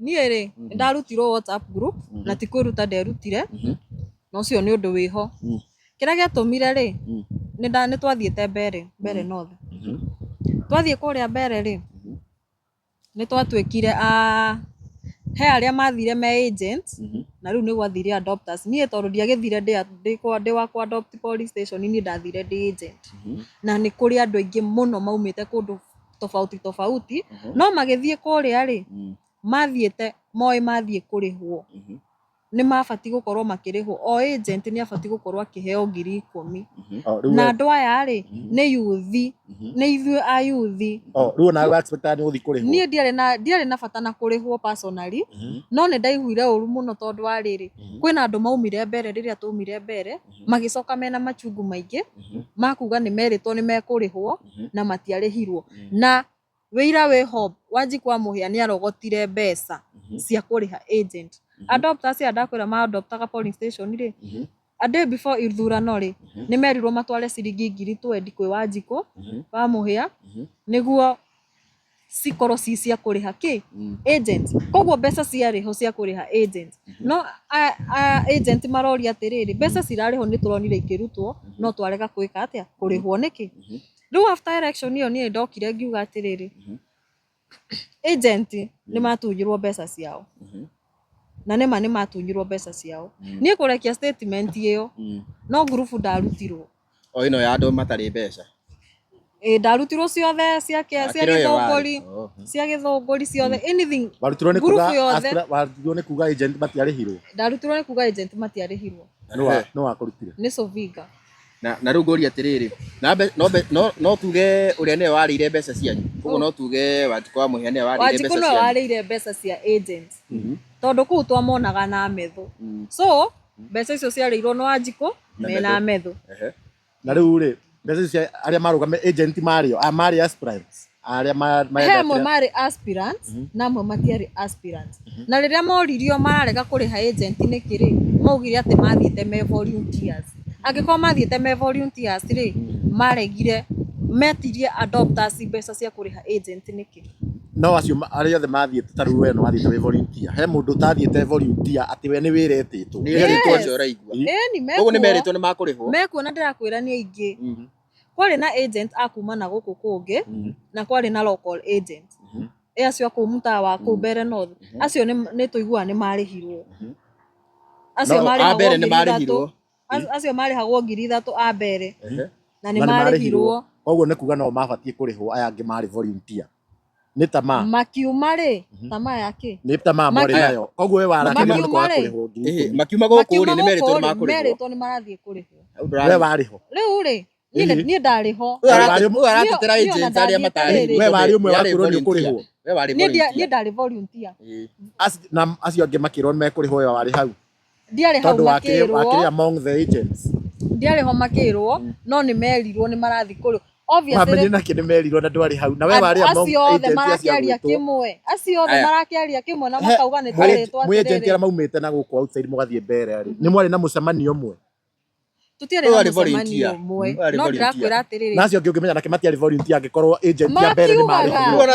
niĩ rĩ ndarutirwo WhatsApp group na ti kwĩruta nderutire na ũcio nĩ ũndũ wĩho kĩrĩa gĩatũmire rĩ nĩ twathiĩte mbere north twathiĩ kũrĩa mbere rĩ nĩ twatuĩkire he arĩa mathire me agents na rĩu nĩ gwathire adopters niĩ tondũ ndiagĩthire ndĩ wa kwa adopt police station niĩ ndathire ndĩ agent na nĩ kũrĩ andũ aingĩ mũno maumĩte kũndũ tofauti no magĩthiĩ kũrĩa rĩ mathiĩte moĩ mathiĩ kũrĩhwo nĩ mabati gũkorwo makĩrĩhwo o agent nĩ abati gũkorwo akĩheo 10,000 na andũ aya rĩ nĩ yuthi nĩ ithuĩ a yuthi rĩu ona expect nĩ gũthiĩ kũrĩhwo niĩ ndiarĩ na bata na kũrĩhwo personally no nĩ ndaiguire ũru mũno tondũ wa rĩrĩ kwĩna andũ maumire mbere rĩrĩa tũmire mbere magĩcoka mena machungu maingĩ makuga nĩ merĩtwo nĩ mekũrĩhwo na matiarĩhirwo na wĩira wĩho Wanjiku wa Mũhĩa nĩ arogotire mbeca cia kũrĩha agent adopters ndakwĩra ma adoptaga police station rĩ a day before ithurano rĩ nĩ merirwo matware ciringi 20,000 kwĩ Wanjiku wa Mũhĩa nĩguo cikorwo cia kũrĩha agent koguo mbeca ciarĩho cia kũrĩha agent no agent maroria atĩrĩrĩ mbeca cirarĩho nĩ tũronire ikĩrutwo no twarega kwĩka atĩa kũrĩhwo nĩkĩ rĩu after election ĩyo niĩ ndokire ngiuga atĩrĩrĩ agent nĩ matunyirwo mbeca ciao na nĩ matunyirwo mbeca ciao niĩ kũrekia statement ĩyo no group ndarutirwo o ĩno ya andũ matarĩ mbeca ndarutirwo ciothe cia gĩthũngũri ciothe anything warutirwo nĩ kuga agent matiarĩhirwo ndarutirwo nĩ kuga agent matiarĩhirwo no wakũrutire nĩ Sovinga na rĩu ngũria atĩrĩrĩ no tuge ũrĩa nĩwe warĩire mbeca cianyu koguo no tuge Wanjiku wa Mũhĩa nĩwe warĩire mbeca cianyu Wanjiku warĩire mbeca cia agent tondũ kũu twamonaga na metho so mbeca icio ciarĩirwo nĩ Wanjiku mena metho na rĩu rĩ mbeca icio arĩa marũgame agent marĩ aspirants arĩa hemwe marĩ aspirants na amwe matiarĩ aspirants na rĩrĩa moririo mararega kũrĩha agent nĩkĩ rĩ maugire atĩ mathiĩte me volunteers angĩkorwo mathiĩte me volunteers rĩ maregire metirie adopters mbeca cia kũrĩha agent nĩkĩ no acio arĩa othe mathiĩte ta rĩu we no wathiĩte we volunteer he mũndũ ũtathiĩte volunteer atĩ we nĩ wĩretĩtwo nĩeretwo acio ũraigua koguo nĩ meretwo nĩ makũrĩhwo mekuona ndĩrakwĩra nĩ aingĩ kwarĩ na agent akuma na gũkũ kũngĩ na kwarĩ na local agent acio kũu mũtaa wa kũu mbere north acio nĩ tũiguaga nĩ marĩhirwo acio marĩhagwo 3,000 a mbere na nĩ marĩhirwo koguo nĩ kuga no mabatiĩ kũrĩhwo aya angĩ marĩ volunteer nĩ tamaa makiuma rĩ tamaa yake nĩ tamaa marĩ nayo koguo we warake mũndũ kwa kũrĩhwo makiuma gũkũ rĩ nĩ meretwo nĩ marathiĩ kũrĩhwo we warĩho rĩu rĩ niĩ ndarĩho aratetera agent arĩa matarĩ we warĩ ũmwe wakwĩrwo nĩ ũkũrĩhwo niĩ ndarĩ volunteer na acio angĩ makĩrwo mekũrĩhwo we warĩ hau ndiarĩ hau makĩrwo wakĩrĩ among the agents ndiarĩ ho makĩrwo no nĩ merirwo nĩ marathiĩ kũrĩhwo obviously nake nĩ merirwo na ndwarĩ hau na we warĩ among acio othe marakĩaria kĩmwe na makauga nĩ twarĩtwo atĩrĩrĩ agent arĩa maumĩte na gũkũ outside mũgathiĩ mbere rĩ nĩ mwarĩ na mũcemanio ũmwe tutiarĩ na mũcemanio ũmwe no ndĩrakwĩra atĩrĩrĩ na acio angĩ ũngĩmenya nake matiarĩ volunteer angĩkorwo agent ya mbere nĩ marĩhwo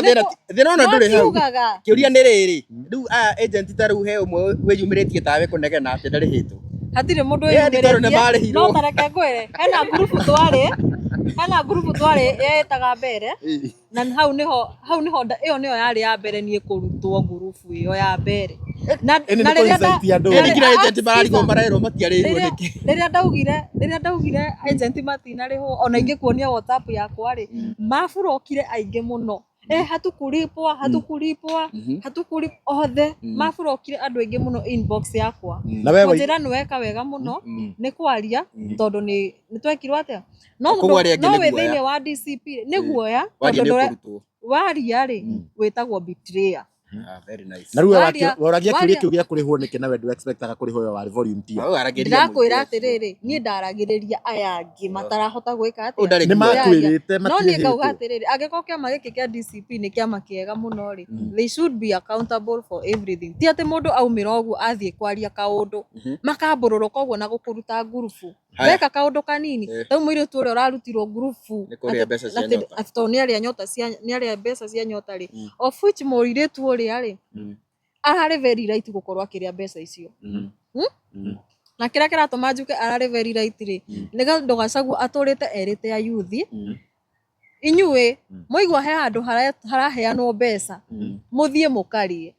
thĩna ona ndũrĩ hau kĩũria nĩ rĩrĩ rĩu agent ta rĩu he ũmwe wĩyumĩrĩtie tawe kũnegena atĩ ndarĩhĩtwo hatirĩ mũndũ wĩyumĩrĩtie no tareke ngwĩre hena group twarĩ Kana group twari yetaga mbere na hau niho iyo niyo yari ya mbere nie kurutwo group iyo ya mbere na ngira agent bararigo marero matiarĩirwo nĩkĩ rĩrĩa ndaugire agent matinarĩho ona ingĩkuonia WhatsApp yakwa rĩ maburokire aingĩ mũno hatukulipwa othe maburokire andũ aingĩ mũno inbox yakwa njĩra nĩweka wega mũno nĩ kwaria tondũ nĩ twekirwo atĩa no wĩ wa DCP nĩ guoya tondũ waria rĩ wĩtagwo betrayer. Very nice. Na rĩu waragia kĩũria kĩu gĩa kũrĩhwo nĩkĩ na we ndũ expectaga kũrĩhwo yo warĩ volunteer. Ndakwĩra atĩrĩrĩ niĩ ndaragĩrĩria aya angĩ matarahota gwĩka atĩa nĩ makwĩrĩte no niĩ ngauga atĩrĩrĩ angĩkorwo kĩama gĩkĩ kĩa DCP nĩ kĩama kĩega mũno rĩ they should be accountable for everything. Ti atĩ mũndũ aumĩra ũguo athiĩ kwaria kaũndũ makambũrũrũka ũguo na gũkũruta ngurubu weka kaũndũ kanini rĩu mũirĩtu ũrĩa ũrarutirwo ngurubu atĩ nĩarĩa mbeca cia nyota rĩ of which mũirĩtu ũrĩa rĩ ararĩ very right gũkorwo akĩrĩa mbeca icio na kĩrĩa kĩratũma njuke ararĩ very right rĩ nĩgetha Gachagua atũrĩte erĩte ya youth inyuĩ mũigua he handũ haraheanwo mbeca mũthiĩ mũkarie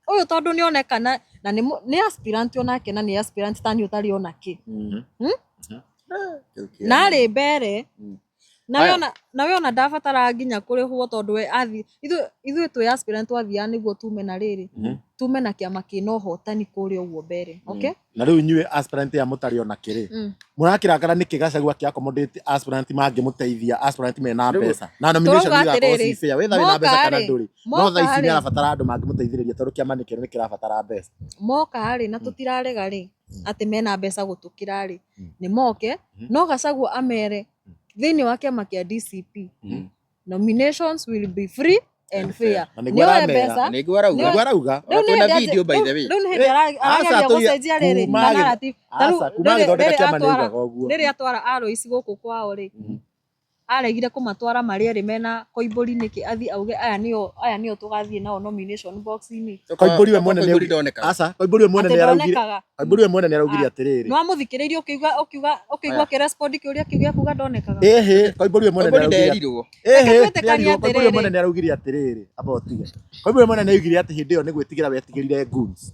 ũyũ tondũ nĩonekana na nĩ aspirant onake na nĩ aspirant tani ũtarĩ onake na arĩ mbere na we ona ndabatara nginya kũrĩhwo tondũ we athi ithuĩ twĩ aspirant twathiaga nĩguo tume na rĩrĩ tume na kĩama kĩna ũhotani kũrĩa ũguo mbere okay na rĩu inyuĩ aspirant ya mũtarĩ ona kĩrĩ mũrakĩrakara nĩkĩ Gachagua kĩ accommodate aspirant mangĩmũteithia aspirant mena mbeca na nomination igakorwo ci fair we tharĩ na mbeca kana ndũrĩ no thaa ici nĩarabatara andũ mangĩmũteithĩrĩria tondũ kĩama nĩ kĩrabatara mbeca moka rĩ na tũtirarega rĩ atĩ mena mbeca gũtũkĩra rĩ nĩ moke no Gachagua amere thĩinĩ wa kĩama kĩa DCP nominations will be free and fair nĩoe mbeca nĩguo arauga na video by the way rĩu nĩ hĩndĩ arageria gũcenjia rĩrĩ na narrative rĩrĩa atwara arũici gũkũ kwao rĩ aregire kũmatwara marĩa mena Koimbũri nĩkĩ athi auge aya nĩo tũgathiĩ nao nomination box-inĩ Koimbũri we mwene nĩaraugire atĩrĩrĩ no amũthikĩrĩirie ũkĩigua kĩrespond kĩũria kĩu gĩa kuga ndonekaga Koimbũri we mwene nĩaraugire atĩrĩrĩ abotige Koimbũri we mwene nĩaugire atĩ hĩndĩ ĩyo nĩ gwĩtigĩra wetigĩrire goons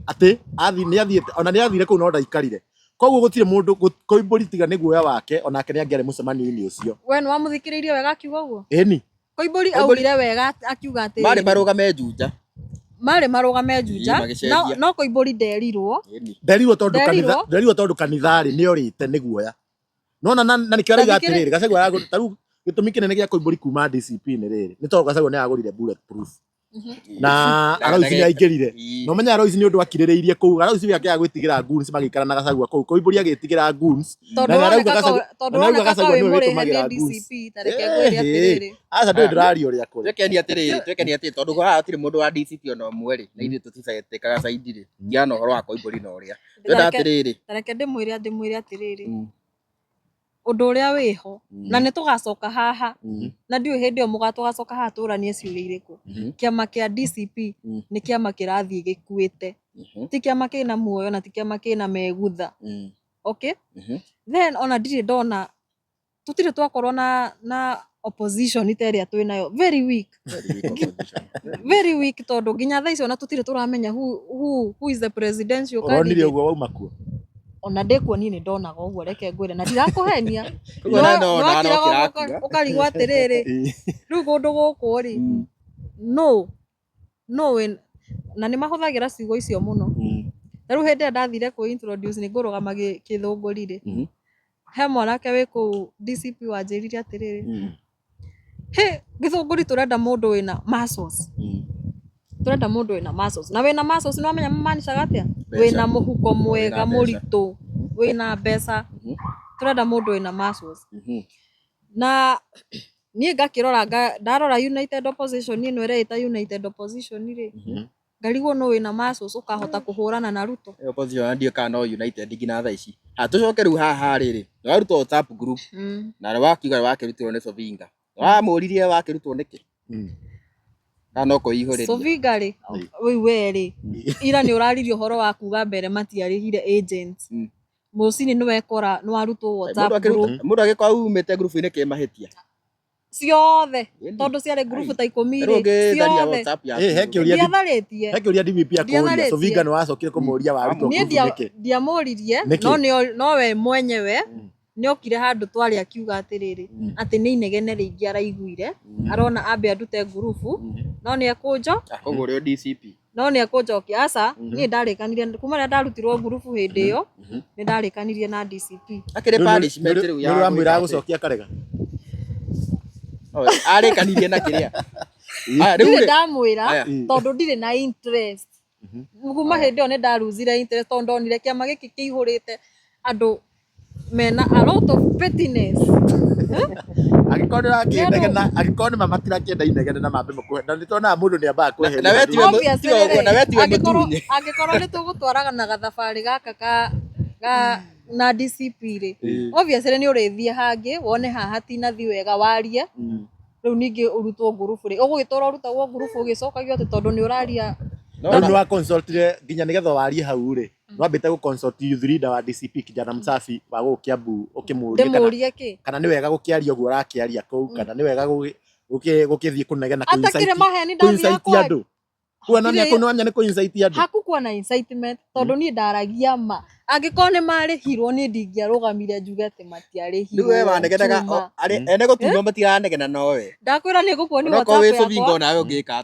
atĩ nĩathiĩte ona nĩathire kũu no ndaikarire koguo gũtirĩ mũndũ Koimbũri tiga nĩ guoya wake onake nĩangĩarĩ mũcemanio-inĩ ũcio we nĩ wamũthikĩrĩirie wega akiuga ũguo ĩni Koimbũri augire wega akiuga atĩ marĩ marũgame njunja no Koimbũri nderirwo tondũ kanitharĩ nĩorĩte nĩ guoya nona na nĩkĩo arauga atĩrĩrĩ Gachagua tarĩu gĩtũmi kĩnene gĩa Koimbũri kuma DCP nĩ rĩrĩ nĩ tondũ Gachagua nĩagũrire bulletproof na Aloisi nĩaingĩrire no menya Aloisi nĩ ũndũ akirĩrĩirie kũu Aloisi we akĩaga gwĩtigĩra goons magĩikara na Gachagua kũu Koimbũri agĩtigĩra goons na arauga Gachagua nĩwe wĩtũmagĩra goons aca ndũĩ ndĩraria ũrĩa kũrĩ twekeni atĩrĩ tondũ haha hatirĩ mũndũ wa DCP ona ũmwe rĩ na ithuĩ tũticaĩtĩkaga caidi rĩ ndiana ũhoro wa Koimbũri na ũrĩa twenda atĩrĩrĩ tareke ndĩmwĩre atĩrĩrĩ ũndũ ũrĩa wĩho na nĩ tũgacoka haha na ndiũĩ hĩndĩ ĩyo mũgatũgacoka haha tũranie ciũria irĩkũ kĩama kĩa DCP nĩ kĩama kĩrathiĩ gĩkuĩte ti kĩama kĩna muoyo na ti kĩama kĩna megutha okay then ona ndirĩ ndona tũtirĩ twakorwo na opposition ta ĩrĩa twĩnayo very weak tondũ nginya thaa ici ona tũtirĩ tũramenya who is the presidential candidate ũronire ũguo wauma kuo ona ndĩkuo niĩ nĩndonaga ũguo reke ngwĩre na ndirakũhenia ũkarigwo atĩrĩrĩ rĩu kũndũ gũkũ rĩ no na nĩ mahũthagĩra ciugo icio mũno rĩu hĩndĩ ĩrĩa ndathire kũ introduce nĩ ngũrũgama Gĩthũngũri rĩ he mwanake wĩ kũu DCP wanjĩrire atĩrĩrĩ Gĩthũngũri tũrenda mũndũ wĩna muscles turenda mundu wina muscles na wina muscles no menya mamanishaga atia wina muhuko mwega muritu wina mbeca turenda mundu wina muscles na nie ngakirora ndarora United Opposition nie no ĩta United Opposition ri ngarigwo no wina muscles ukahota kuhurana na Ruto opposition ndio kana United ngina thaa ici tucoke riu haha riri no Ruto WhatsApp group na wakiuga wakirutirwo ni Sovinga wamuririe wakirutwo niki kana ko ihoreri Sovinga ri we ira ni uraririo horo wa kuga mbere matiarihire agents mucini ni wekora ni warutwo WhatsApp group mundu agikwa umite group ini kimahitia ciothe tondu ciarĩ group ta 10 rĩ ciothe he kiuria ndiatharitie he kiuria DVP akuria so Vinga ni wacokire kumuria warutwo niĩ group niki ndiamũririe no we mwenyewe nĩ okire handũ twarĩ akiuga atĩrĩrĩ atĩ nĩ inegene rĩingĩ araiguire arona ambe andute ngurubu no nĩ ekũnjo koguo rĩo DCP no nĩ ekũnjokia aca niĩ ndarĩkanirie kuma rĩrĩa ndarutirwo ngurubu hĩndĩ ĩyo nĩ ndarĩkanirie na DCP akĩrĩ punishment rĩu ya wamwĩra gũcokia karega arĩkanirie na kĩrĩa rĩu ndamwĩra tondũ ndirĩ na interest kuma hĩndĩ ĩyo nĩ ndaruzire interest tondũ ndonire kĩama gĩkĩ kĩihũrĩte andũ mena a lot of pettiness agĩkorwo nĩ mamatira kĩenda inegene na mambe mũkũhe na nĩ tuonaga mũndũ nĩ ambaga kweheria na wetiwe mũtunye angĩkorwo nĩ tũgũtwaraga na gathabarĩ gaka na DCP rĩ obviously nĩ ũrĩthiĩ hangĩ wone haha hatinathi wega warie rĩu ningĩ ũrutwo ngurubu rĩ ũgũgĩtũra ũrutagwo ngurubu ũgĩcokagio atĩ tondũ nĩ ũraria nĩ wa consultire nginya nĩgetha warie hau rĩ nwambĩte gũ consult youth leader wa DCP kijana Msafi wa gũkũ Kiambu ũkĩmũria kana nĩ wega gũkĩaria ũguo ũrakĩaria kũu kana nĩ wega gũkĩthiĩ kũnegena kũ insight atakĩrĩ maheni ndathiĩ andũ kuona nĩ kũnwanya nĩ kũ insight andũ hakukuwa na incitement tondũ niĩ ndaragia ma angĩkorwo nĩ marĩhirwo niĩ ndingĩarũgamire njuge atĩ matiarĩhirwo rĩu we wanegenaga ene gũtunywo matiranegena nowe ndakwĩra nĩ gũkuoni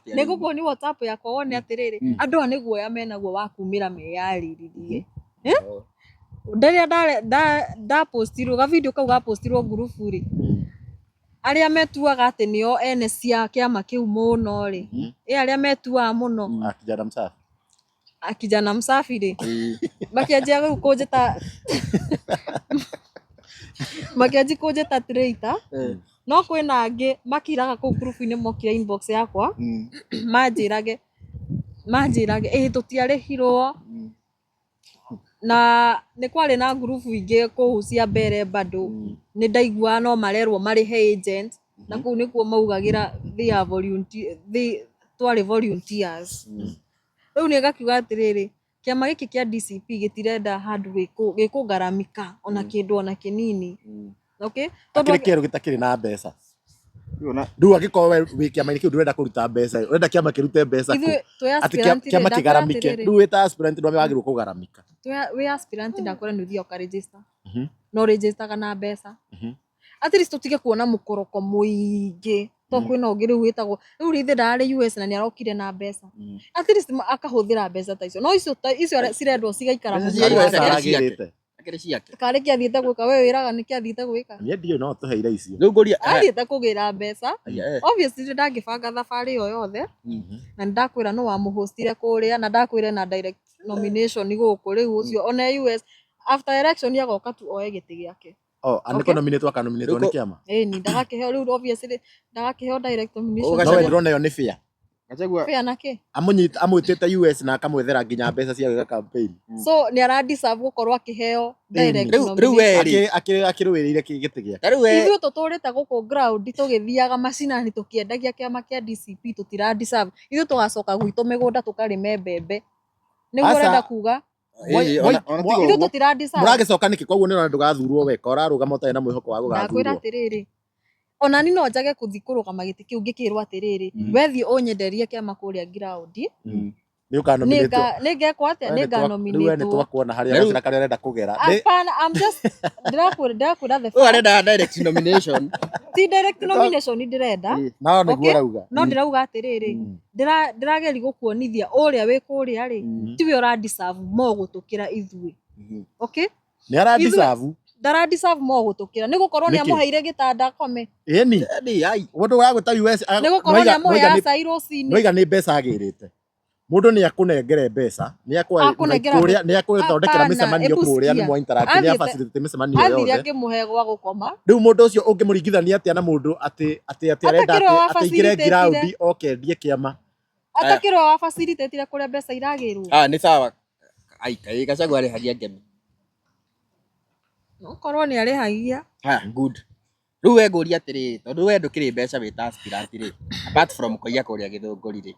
nĩ gũkuoni WhatsApp yakwa wone atĩrĩrĩ andũ aya nĩ guoya menaguo wa kumĩra meyarĩrĩrie rĩrĩa ndapostirwo gavideo kau gapostirwo ngurubu rĩ arĩa metuaga atĩ nĩo ene cia kĩama kĩu mũno rĩ arĩa metuaga mũno kijana Msafi rĩ makĩanjia rĩu kũnjĩta traitor no kwĩna angĩ makiraga kũu group-inĩ mokire inbox yakwa manjĩrage tũtiarĩhirwo na nĩ kwarĩ na group ingĩ kũu cia mbere bado nĩ ndaigua no marerwo marĩhe agent na kũu nĩkuo maugagĩra twarĩ volunteers rĩu nĩ gakiuga atĩrĩrĩ kĩama gĩkĩ kĩa DCP gĩtirenda handũ gĩkũgaramika ona kĩndũ ona kĩnini okay tondũ kĩero gĩtakĩrĩ na mbeca rĩu angĩkorwo wĩ kĩama-inĩ kĩu ndũrenda kũruta mbeca urenda kĩama kĩrute mbeca atĩ kĩama kĩgaramike rĩu wĩ ta aspirant ndwame wagĩrĩirwo kũgaramika wĩ aspirant ndakwĩra nĩ ũthiaga ũkaregister no register na mbeca at least tũtige kuona mũkoroko mũingĩ to kwĩna ũngĩ rĩu wĩtagwo rĩu ithe ndarĩ US na nĩ arokire na mbeca at least akahũthĩra mbeca ta icio no icio cirendwo cigaikara karĩ kĩathiĩte gwĩka we wĩraga nĩ kĩathiĩte gwĩka niĩ ndiũ no tũheire icio rĩu ngũria athiĩte kũgĩra mbeca obviously ndangĩbanga thabarĩ ĩyo yothe na ndakwĩra no wamũhostire kũrĩa na ndakwĩra na direct nomination gũkũ rĩu ũcio ona US after election yagoka tu oe gĩtĩ gĩake anĩko nominate akanominate nĩ kĩama ni ndagakĩheo rĩu obviously ndagakĩheo direct nomination no ndĩrona ĩyo nĩ fair fair nake amwĩtĩte US na akamwethera nginya mbeca cia gwĩka campaign so nĩ aradeserve gũkorwo akĩheo direct rĩu akĩrũĩrĩire gĩtĩ gĩake ithuĩ tũtũrĩte gũkũ ground tũgĩthiaga macinani tũkĩendagia kĩama kĩa DCP tũtiradeserve ithuĩ tũgacoka gwitũ mĩgũnda tũkarĩme mbembe nĩguo ũrenda kuga ithuĩ tũtiradeserve mũragĩcoka nĩkĩ koguo nĩ ona ndũgathurwo weka ũrarũgama ũtarĩ na mwĩhoko wa gũgathurwo ndakwĩra atĩrĩrĩ ona ni no njage kuthi kũrũgama gĩtĩ kĩu ngĩkĩrwo atĩrĩrĩ wethiĩ ũnyenderie kĩama kũrĩa ground nĩ ũkanominate nĩngekwo atĩa nĩnganominate nĩ twakuona harĩa gacĩra karĩa arenda kũgera hapana I'm just ndĩrakwĩra the fact arenda direct nomination ti direct nomination ndĩrenda no nĩguo ũrauga no ndĩrauga atĩrĩrĩ ndĩrageri gũkuonithia ũrĩa wĩ kũrĩa rĩ tiwe ũradeserve mo gũtũkĩra ithuĩ okay nĩ aradeserve ndaradeserve mo gũtũkĩra nĩ gũkorwo nĩ amũheire gĩtanda kome ĩni mũndũ wagũta US nĩ gũkorwo nĩ amũhe acai rũcinĩ noiga nĩ mbeca agĩrĩte mũndũ nĩ akũnengere mbeca nĩ akũthondekera mĩcemanio kũrĩa nĩ mwa interact nĩ facilitate mĩcemanio yothe athire akĩmũhe gwa gũkoma rĩu mũndũ ũcio ũngĩmũringithania atĩa na mũndũ atĩ arenda atĩ ingĩre ground okendie kĩama atakĩrwo wa facilitate kũrĩa mbeca iragĩrwo nĩ sawa aikai Gachagua arĩhagia ngemi no korwo nĩ arĩhagia good rĩu we ngũria atĩrĩ tondũ we ndũkĩrĩ mbeca wĩ ta aspirant rĩ apart from kũiya kũrĩa Gĩthũngũri rĩ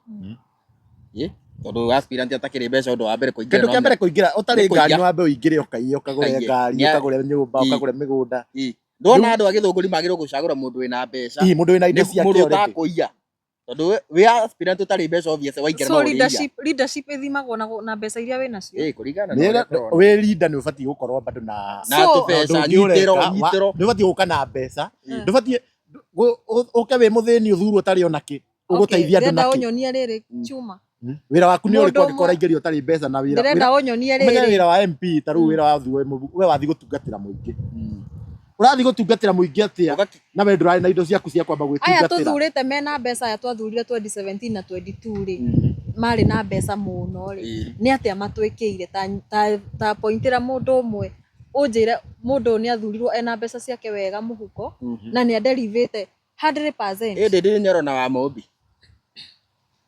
tondu aspirant atakiri mbeca undu wa mbere kuingira Kindu kia mbere kuingira utari Nĩ kũiya. ngari wambe uingire ukaiye ukagure ngari Nĩ- ukagure nyumba Ĩ. ukagure migunda ndona andu a Githunguri magirwo gucagura mundu wina mbeca ii mundu wina indo ciake mundu already utakuiya tondu we aspirant utari mbeca obvious waingira So no uriya leadership ithimagwo na mbeca iria wĩ nacio. kuringana na uria turona. we leader ni ubati gukorwo bado na na So- tubeca nyitiro ni ubati guka na mbeca ndubati uke wi muthini uthurwo utari onaki uguteithia andu Ndĩrenda naki ũnyonie rĩrĩ Chuma. wira waku ni uri Mũndũ ũmwe- kwandikora ingĩrio utari mbeca na wira Ndĩrenda ũnyonie menya rĩrĩ. wira wa MP taru wira wa we wathi gutungatira muingi urathi gutungatira muingi atia Ũgaki- na we ndurari na indo ciaku cia kwamba Aya gwitungatira tũthurĩte mena mbeca, aya twathurire 2017 na 22 rĩ marĩ na mbeca mũno rĩ nĩ atĩa matwĩkĩire ta pointĩra mũndũ ũmwe ũnjĩre mũndũ nĩ athurirwo ena mbeca ciake wega mũhuko na nĩ aderivĩte 100% ĩndĩ ndĩ nyorona wa Mombi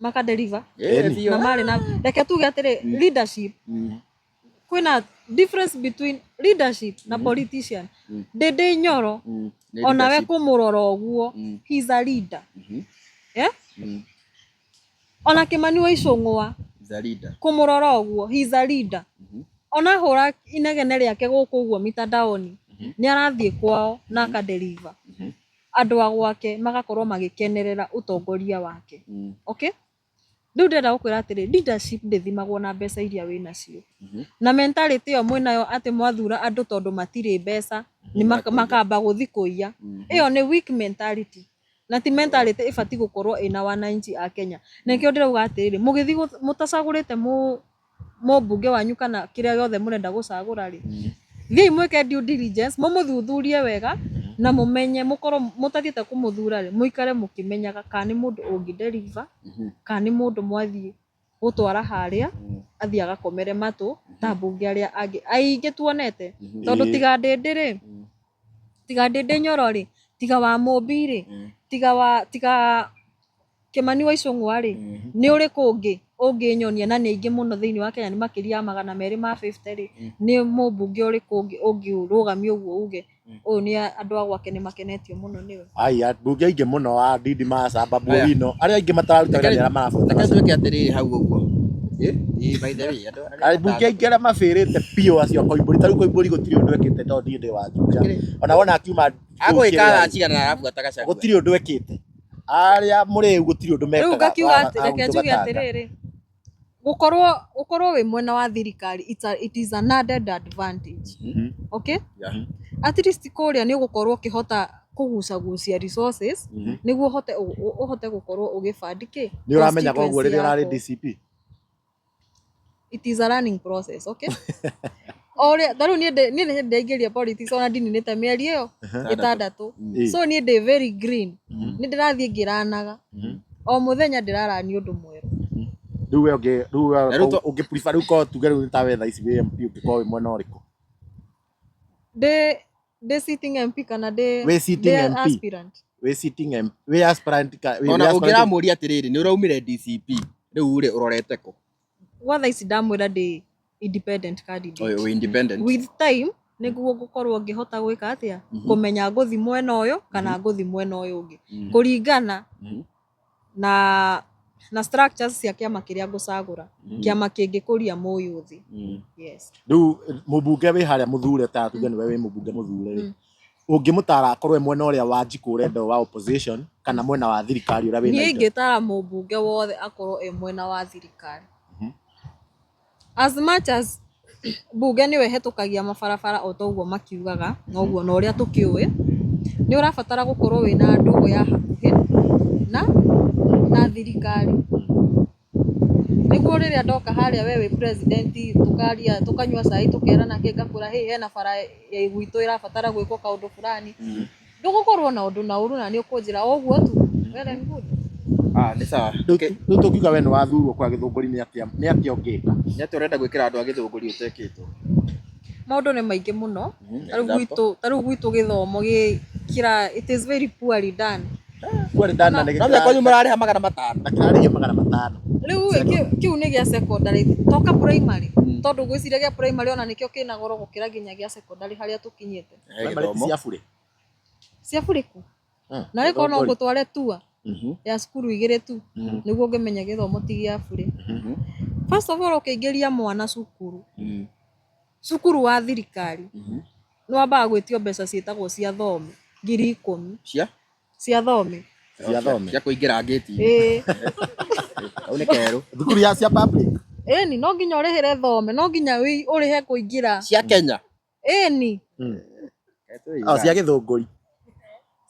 makaderiva Ĩni. na marĩ na reke tuge atĩrĩ leadership kwĩna difference between leadership na politician ndĩ nyoro onawe kũmũrora ũguo he's a leader ona Kimani wa Icũng'wa kũmũrora ũguo he's a leader ona hũra inegene rĩake gũkũ ũguo mitandaoni nĩ arathiĩ kwao na akaderiva andũ a gwake magakorwo magĩkenerera ũtongoria wake okay rĩu ndĩrenda gũkwĩra atĩrĩ leadership ndĩthimagwo na mbeca iria wĩ nacio na mentality ĩyo mwĩnayo atĩ mwathura andũ tondũ matirĩ mbeca nĩ makamba gũthi kũiya ĩyo nĩ weak mentality na ti mentality ĩbatiĩ gũkorwo ĩna wananchi a Kenya na nĩkĩo ndĩrauga atĩrĩrĩ mũgĩthi mũtacagũrĩte mũmbunge wanyu kana kĩrĩa gĩothe mũrenda gũcagũra rĩ thiĩ mwĩke due diligence mũmũthuthurie wega na mũmenye mũkorwo mũtathiĩte kũmũthura rĩ mũikare mũkĩmenyaga kana nĩ mũndũ ũngĩderiva kana nĩ mũndũ mwathiĩ gũtwara harĩa athiĩ agakomere matũ ta mbunge arĩa angĩ aingĩ tuonete tondũ tiga ndĩndĩ Nyoro rĩ tiga wa Mombi rĩ tiga Kimani wa Icũng'wa rĩ nĩ ũrĩkũ ũngĩ ũngĩnyonia na nĩ aingĩ mũno thĩinĩ wa Kenya nĩ makĩria ya 250 rĩ nĩ mũmbunge ũrĩkũ ũngĩrũgamia ũguo uge ũyũ nĩ andũ a gwake nĩ makenetio mũno nĩwe aya mbunge aingĩ mũno wa Didmas Babuino arĩa aingĩ matararuta wĩra nĩ arĩa marabuata reke twĩke atĩrĩrĩ hau ũguo by the way mbunge aingĩ arĩa mabĩrĩte piũ acio Koimbũri tarĩu Koimbũri gũtirĩ ũndũ ekĩte no ndĩ wa Juja ona wona akiuma agwĩka cigana na arabuata Gachagua gũtirĩ ũndũ ekĩte arĩa mũrĩ gũtirĩ ũndũ mekaga rĩu ngakiuga atĩ reke njuge atĩrĩrĩ gũkorwo wĩ mwena wa thirikari it is an added advantage okay at least kũrĩa nĩ ũgũkorwo ũkĩhota kũgucagucia resources nĩguo ũhote gũkorwo ũgĩfund kĩ nĩ ũramenya koguo rĩrĩa ũrarĩ DCP it is a learning process okay Ore taru ni ndaingĩria politics ona ndininĩte mĩeri ĩyo 6 so ni ndĩ very green ni ndĩrathiĩ ngĩranaga o mũthenya ndĩrarani ũndũ mwerũ rĩu ũngĩ prefer rĩu ko tuge rĩu ta wetha ici wĩ MP ũngĩkorwo wĩ mwena ũrĩkũ ndĩ sitting MP kana wĩ sitting MP aspirant wĩ sitting MP wĩ aspirant ona ũngĩramũria atĩrĩrĩ nĩ ũraumire DCP rĩu rĩ ũrorete kũ gwa thaa ici ndamwĩra ndĩ independent candidate we independent with time nĩguo ngũkorwo ngĩhota gwĩka atĩa kũmenya ngũthi mwena ũyũ kana ngũthi mwena ũyũ ũngĩ kũringana na structures cia kĩama kĩrĩa ngũcagũra kĩama kĩngĩkũria mũyũthi yes rĩu mũmbunge wĩ harĩa mũthure ta tuge nĩwe wĩ mũmbunge mũthure rĩ ũngĩmũtara akorwo mwena ũrĩa wa Wanjiku ũrenda wa opposition kana mwena wa thirikari ũrĩa wĩ na niĩ indo ingĩtara mũmbunge wothe akorwo mwena wa thirikari as much as mbunge nĩwe hetũkagia mabarabara o toguo makiugaga noguo na ũrĩa tũkĩũĩ nĩ ũrabatara gũkorwo wĩna ndũgũ ya hakuhĩ na thirikari nĩguo rĩrĩa ndoka harĩa we wĩ president tukaria tukanyua cai tukerana kĩ ngakũra hĩ hena bara ya gwitũ ĩrabatara gwĩkwo kaũndũ fulani ndũgũkorwo na ũndũ na ũru na nĩ ũkũnjĩra ũguo tu well and good nĩ sawa rĩu tũkiuga we nĩ wathurwo kwa Gĩthũngũri nĩ atĩa ũngĩka nĩ atĩ ũrenda gwĩkĩra andũ a Gĩthũngũri ũtekĩtwo maũndũ nĩ maingĩ mũno tarĩu gwitũ gĩthomo gĩkĩra it is very poorly done dana na kwanyu mũrarĩha 500 na kĩrarĩhio 500 rĩu kĩu nĩ gĩa secondary toka primary tondũ gwĩciria gĩa primary ona nĩkĩo kĩna goro gũkĩra nginya gĩa secondary harĩa tũkinyĩte cia bure ku na rĩko no ngũtware tour ya cukuru igĩrĩ tu nĩguo ngĩmenye gĩthomo ti gĩa bure First of all ukĩingĩria mwana cukuru cukuru wa thirikari nĩ wambaga gwĩtio mbeca ciĩtagwo cia thome 10,000 cia thome cia kũingĩra ngĩti au nĩ kerũ thukuru ya cia public ĩni no nginya ũrĩhĩre thome no nginya ũrĩhe kũingĩra cia Kenya ĩni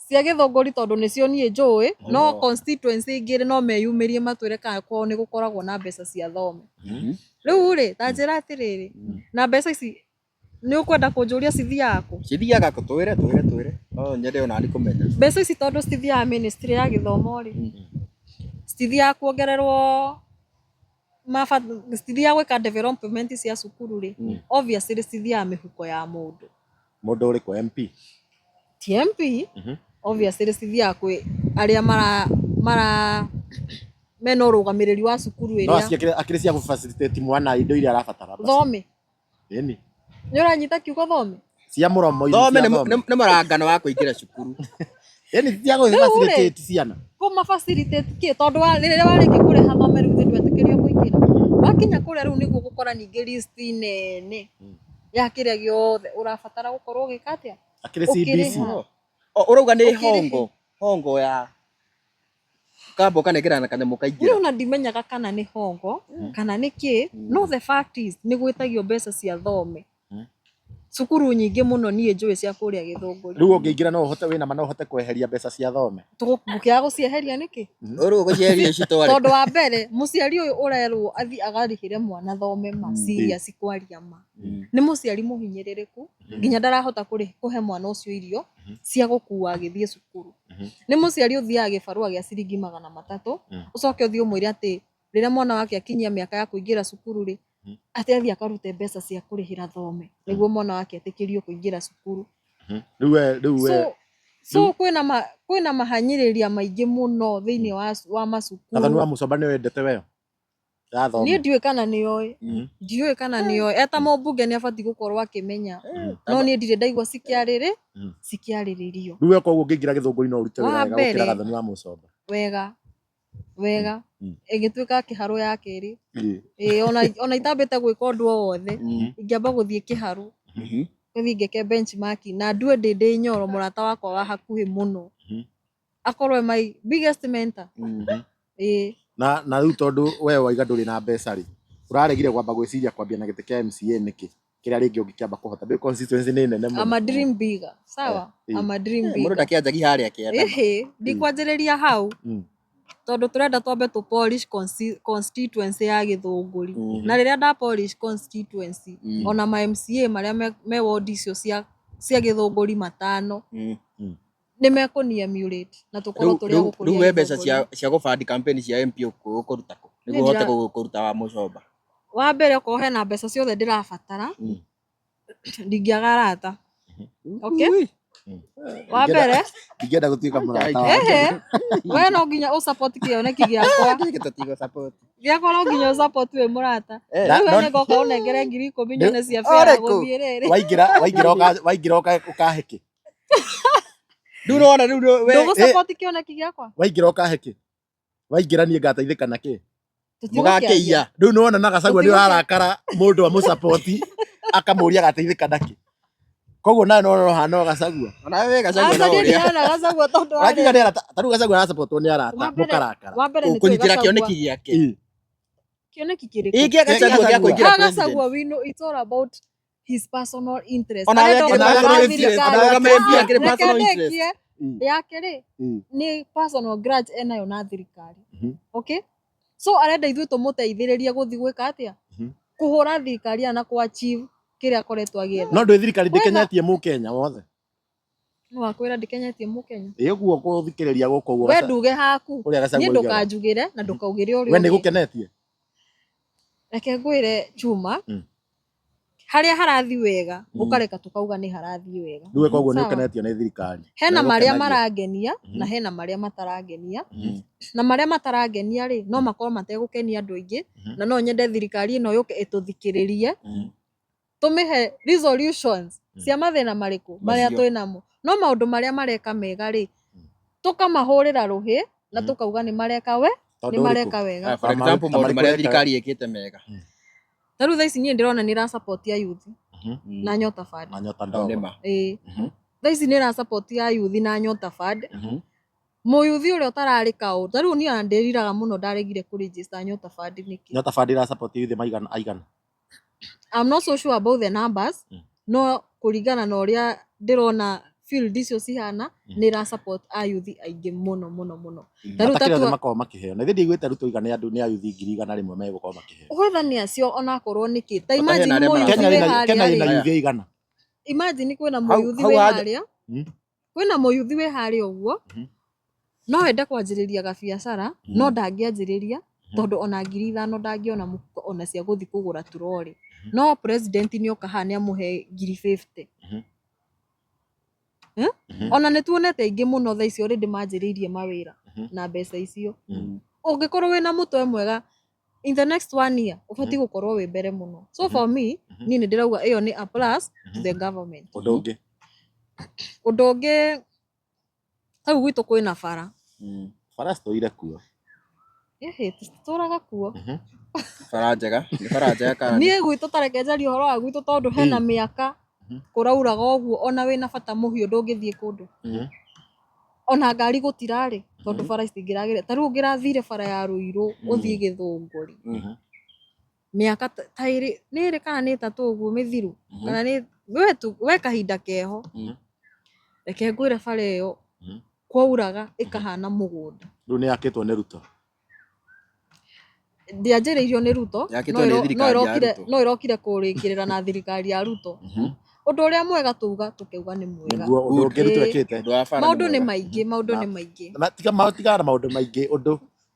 cia gĩthũngũri tondũ nĩcio niĩ njũĩ no constituency ingĩ no meyumĩrie matwĩre kana kwao nĩ gũkoragwo na mbeca cia thome rĩu rĩ ta njĩra atĩrĩrĩ na mbeca ici nĩ ũkwenda kũnjũria cithiaga twĩre no nyende ona nĩ kũmenya mbeca ici tondũ citithiaga ministry ya gĩthomo rĩ citithiaga kuongererwo citithiaga gwĩka development cia cukuru rĩ obviously cithiaga mĩhuko ya mũndũ ũrĩkũ MP ti MP obviously cithiaga kwĩ arĩa mena ũrũgamĩrĩri wa cukuru ĩrĩa no akĩrĩ cia gũfacilitate mwana indo iria arabatara thome ĩni nĩ ũranyita kiugo thome cia mũromo thome nĩ mũrangano wa kũingĩra cukuru ĩni cia gũfacilitate ciana facilitate kĩ tondũ rĩrĩa warĩkia kũrĩha thome rĩu ndwetĩkĩrio kũingĩra wakinya kũrĩa rĩu nĩguo gũkora ningĩ list nene ya kĩrĩa gĩothe ũrabatara gũkorwo ũgĩka atĩa akĩrĩ CBC ũrauga nĩ hongo ya kabo kanegera kanyamũ kaingĩra rĩu na ndimenyaga kana nĩ hongo kana nĩ kĩ no the fact is nĩ gwĩtagio mbeca cia thome cukuru nyingĩ mũno niĩ njũĩ cia kũrĩa gĩthũngũri rĩu ũngĩingĩra no ũhote wĩna no ũhote kweheria mbeca cia thome tũgũkĩaga gũcieheria nĩkĩ ũrũ gũcieheria citware tondũ wa mbere mũciari ũyũ ũrerwo athi agarĩhĩre mwana thome maciria cikwaria ma nĩ mũciari mũhinyĩrĩrĩku nginya ndarahota kũhe mwana ũcio irio cia gũkua agĩthiĩ cukuru nĩ mũciari ũthiaga gĩbarũa gĩa ciringi 300 ũcoke ũthiĩ ũmwĩre atĩ rĩrĩa mwana wake akinyia mĩaka ya kũingĩra cukuru rĩ atĩ athiĩ akarute mbeca cia kũrĩhĩra thome nĩguo mwana wake etĩkĩrio kũingĩra cukuru so kwĩna mahanyĩrĩria maingĩ mũno thĩinĩ wa macukuru Athani wa Mũcomba nĩ wendete weyo ya thome niĩ ndiũĩ kana nĩoĩ eta mũmbunge nĩ abatiĩ gũkorwo akĩmenya no niĩ ndirĩ ndaigua cikĩarĩrĩrio rĩu koguo ũngĩingĩra gĩthũngũri no ũrute wĩra gũkĩra Athani wa Mũcomba wega ĩgĩtuĩka kĩharũ ya kerĩ ona itambĩte gwĩka ũndũ o wothe ingĩamba gũthiĩ kĩharũ gũthiĩ ngeke benchmark na ndue ndĩ Nyoro mũrata wakwa wa hakuhĩ mũno akorwo my biggest mentor na rĩu tondũ we waiga ndũrĩ na mbeca rĩ ũraregire kwamba gwĩciria kwambia na gĩtĩ kĩa MCA nĩkĩ kĩrĩa rĩngĩ ũngĩkĩamba kũhota bĩ constituency nĩ nene mũno I'm a dream bigger sawa I'm a dream bigger mũndũ ndakĩanjagi harĩa kĩenda ndikwanjĩrĩria hau tondũ tũrenda twambe tũ polish constituency ya gĩthũngũri na rĩrĩa nda polish constituency ona ma MCA marĩa me ward icio cia gĩthũngũri 5 nĩ mekũnia emulate na tũkorwo tũrĩa gũkũria rĩu mbeca cia gũbandi campaign cia MP ũkũruta kũ nĩguo ũhote kũruta wa Mũcomba wa mbere ko hena mbeca ciothe ndĩrabatara ndingĩaga arata okay wa mbere ndingĩenda gũtuĩka mũrata we no nginya ũsupport kĩoneki gĩakwa gĩakwa no nginya ũsupport wĩ mũrata rĩu nĩ ngoka ũnengere 10,000 nyone cia fare gũthiĩ rĩrĩ waingĩra ũkaheke ndũgũsupport kĩoneki gĩakwa waingĩra ũkaheke waingĩra niĩ ngateithĩka na kĩ mũgakĩia rĩu nĩwona na Gachagua nĩ arakara mũndũ wa mũsupport akamũria gateithĩka nake koguo nawe no hana Gachagua ona wewe Gachagua no ũrĩa Gachagua tondũ wakinya nĩ arata tarũ Gachagua ara support nĩ arata mũkarakara kũnyitĩra kĩoneki gĩake kĩoneki kĩrĩkũ Gachagua gĩa kũingĩra Gachagua we know it's all about his personal interest yake rĩ nĩ personal grudge enayo na thirikari okay so arenda ithuĩ tũmũteithĩrĩrie gũthiĩ gwĩka atĩa kũhũra thirikari na kũ achieve kĩrĩa akoretwo agĩetha no ndũĩ thirikari ndĩkenyetie mũkenya wothe no akwĩra ndĩkenyetie mũkenya ũguo gũthikĩrĩria gũkũ ũguo we nduge haku niĩ ndũkanjugĩre na ndũkaugĩre ũrĩa we nĩ gũkenetie reke ngwĩre Chuma harĩa harathi wega ũkareka tũkauga nĩ harathi wega rĩu koguo nĩ ũkenetio nĩ thirikari hena marĩa marangenia na hena marĩa matarangenia na marĩa matarangenia rĩ no makorwo mategũkenia andũ aingĩ na no nyende thirikari ĩno yũke ĩtũthikĩrĩrie tũmĩhe resolutions cia mathĩna marĩkũ marĩa twĩnamo no maũndũ marĩa mareka mega rĩ tũkamahũrĩra rũhĩ na tũkauga nĩ mareka we nĩ mareka wega. For example, maũndũ marĩa thirikari ĩkĩte mega. Ta rĩu thaa ici niĩ ndĩrona nĩ ĩra support ya youth na Nyota Fund. Na Nyota ndogo. Thaa ici nĩ ĩra support ya youth na Nyota Fund. Mũyuthi ũrĩa ũtararĩ kaũ. Ta rĩu niĩ ona ndĩriraga mũno ndaregire kũ register Nyota Fund nĩkĩ. Nyota Fund ĩra support youth aigana. I'm not so sure about the numbers. No kũringana na ũrĩa ndĩrona field icio cihana nĩ ĩra support a youth aingĩ mũno. Ta rĩu tatu makorwo makĩheo. Na ithe ndigwĩte Ruto igana andũ nĩ a youth 100 rĩmwe megũkorwo makĩheo. Ũhũthani acio ona korwo nĩkĩ. Ta imagine mũyuthi Kenya ĩna youth igana. Imagine kwĩna mũyuthi wĩ harĩa. Kwĩna mũyuthi wĩ harĩa ũguo. No ende kwanjĩrĩria gabiacara, no ndangĩanjĩrĩria tondũ ona 5,000 ndangĩona mũhuko ona cia gũthi kũgũra turori. No president nĩ oka haha nĩ amũhe 50,000. Ona nĩ tuonete aingĩ mũno thaa icio already manjĩrĩirie mawĩra na mbeca icio. Ũngĩkorwo wĩna mũtwe mwega in the next 1 year ũbatiĩ gũkorwo wĩ mbere mũno. So for me niĩ nĩ ndĩrauga ĩyo nĩ a plus to the government. Ũndũ ũngĩ hau gwitũ kwĩna bara. Bara citũire kuo. Tũraga kuo. Bara njega, nĩ bara njega kana. Niĩ gwitũ tareke njarie ũhoro wa gwitũ tondũ hena mĩaka kũrauraga ũguo ona wĩna bata mũhiũ ndũngĩthiĩ kũndũ. Ona ngari gũtirarĩ tondũ bara citingĩragĩre. Ta rĩu ũngĩrathire bara ya Ruiru ũthiĩ Gĩthũngũri. Mĩaka ta ĩrĩ kana nĩ 3 ũguo mĩthiru kana nĩ we kahinda keho. Reke ngwĩre bara ĩyo kwauraga ĩkahana mũgũnda. Rĩu nĩ yakĩtwo nĩ Ruto. Ndianjĩrĩirio nĩ Ruto no ĩrokire kũrĩkĩrĩra na thirikari ya Ruto. Ũndũ ũrĩa mwega tuga tũkauga nĩ mwega. Ũndũ ũngĩ Ruto ekĩte. Maũndũ nĩ maingĩ. Tiga na maũndũ maingĩ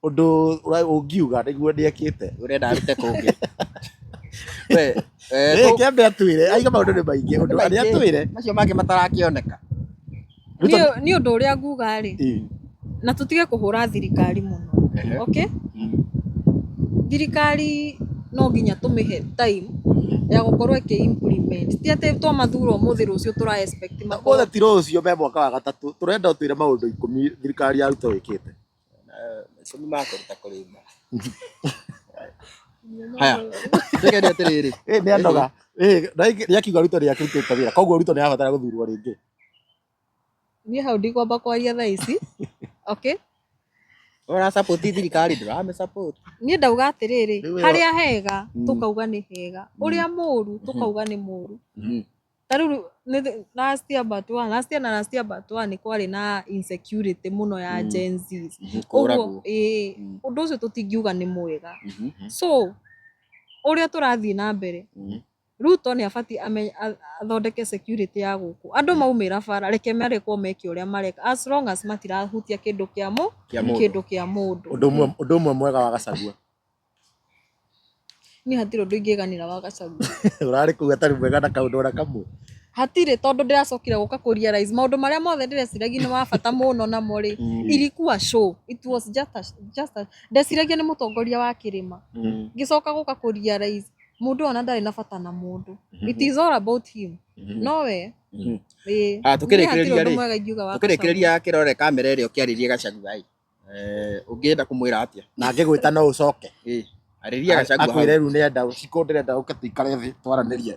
ũndũ ũngiuga nĩguo ndĩekĩte. Ũrenda arute kũngĩ. Kĩambe atwĩre aiga maũndũ nĩ maingĩ ũndũ arĩa atwĩre macio mangĩ matarakĩoneka. Nĩ ũndũ ũrĩa nguga rĩ. Na tũtige kũhũra thirikari mũno. Okay? Thirikari no nginya tũmĩhe time ya gũkorwo ĩkĩ-implement. Ti atĩ twamathura ũmũthĩ rũciũ tũra expect makorwo ti rũciũ me mwaka wa gatatũ. Tũrenda ũtwĩre maũndũ 10 thirikari ya Ruto ĩkĩte. 10 makũruta kũrĩma. Haya. Tũgerie atĩrĩrĩ. Nĩ anoga. Nĩ akiuga Ruto nĩ akĩrutĩte wĩra. Koguo Ruto nĩ abatara gũthurwo rĩngĩ. Niĩ hau ndikwamba kwaria thaa ici. Okay? Ora support thirikari ndũrame support. Niĩ ndauga atĩrĩrĩ, harĩa hega tũkauga nĩ hega. Ũrĩa mũũru tũkauga nĩ mũũru. Ta rĩu last year nĩ kwarĩ na insecurity mũno ya Gen Z. Ũguo ũndũ ũcio tũtingiuga nĩ mwega. So ũrĩa tũrathiĩ na mbere Ruto nĩ abatiĩ athondeke security ya gũkũ. Andũ maumĩra bara reke marekwo meke ũrĩa mareka as long as matirahutia kĩndũ kĩa mũndũ. Ũndũ ũmwe mwega wa Gachagua. Niĩ hatirĩ ũndũ ingĩganĩra wa Gachagua. Ũrarĩ kuga tarĩ mwega na kaũndũ ona kamwe. Hatirĩ tondũ ndĩracokire gũka kũrealize maũndũ marĩa mothe ndĩreciragia nĩ wa bata mũno namo rĩ. Ilikuwa show. It was just ndeciragia nĩ mũtongoria wa kĩrĩma. Ngĩcoka gũka kũrealize mũndũ ona ndarĩ na bata na mũndũ. It is all about him. No we. Tũkĩrĩkĩrĩria kĩrore kamera ĩrĩa ũkĩarĩrie Gachagua ũngĩenda kũmwĩra atĩa? Na ngĩgwĩta no ũcoke. Arĩria Gachagua. Akwĩre rĩu nĩ enda cikũ ndĩrenda ũke tũikare thĩ twaranĩrie.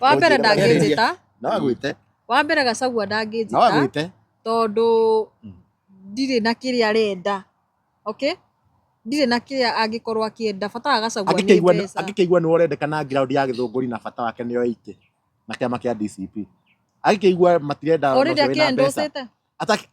Wa mbere ndangĩnjĩta. No agwĩte. Wa mbere Gachagua ndangĩnjĩta. No agwĩte. Tondũ ndirĩ na kĩrĩa arenda. Okay? Ndirĩ na kĩrĩa angĩkorwo akĩenda bata wa Gachagua nĩ mbeca. Angĩkĩigua nĩ ũrendeka na ground ya Gĩthũngũri na bata wake nĩo ĩite na kĩama kĩa DCP. Angĩkĩigua matirenda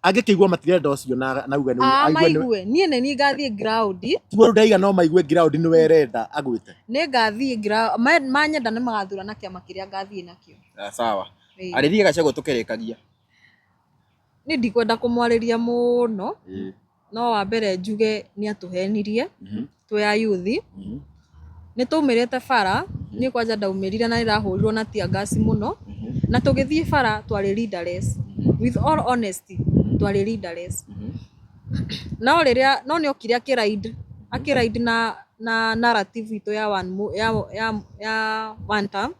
angĩkĩigua matirenda ũcio na uga nĩ maigue niĩ nĩ niĩ ngathiĩ ground. Tuo ndaiga no maigue ground nĩ werenda agwĩte. Nĩ ngathiĩ ground manyenda nĩ magathura na kĩama kĩrĩa ngathiĩ nakĩo. Sawa. Arĩria Gachagua tũkĩrĩkagia. Niĩ ndikwenda kũmwarĩria mũno. No wa mbere njuge nĩ atũhenirie twĩ ya youth. Nĩ tũmĩrĩte bara niĩ kwanja ndaumĩrire na nĩrahũrirwo na tear gas mũno na tũgĩthiĩ bara twarĩ leaderless. With all honesty twarĩ leaderless. No nĩ okire akĩraid na narrative itũ ya one term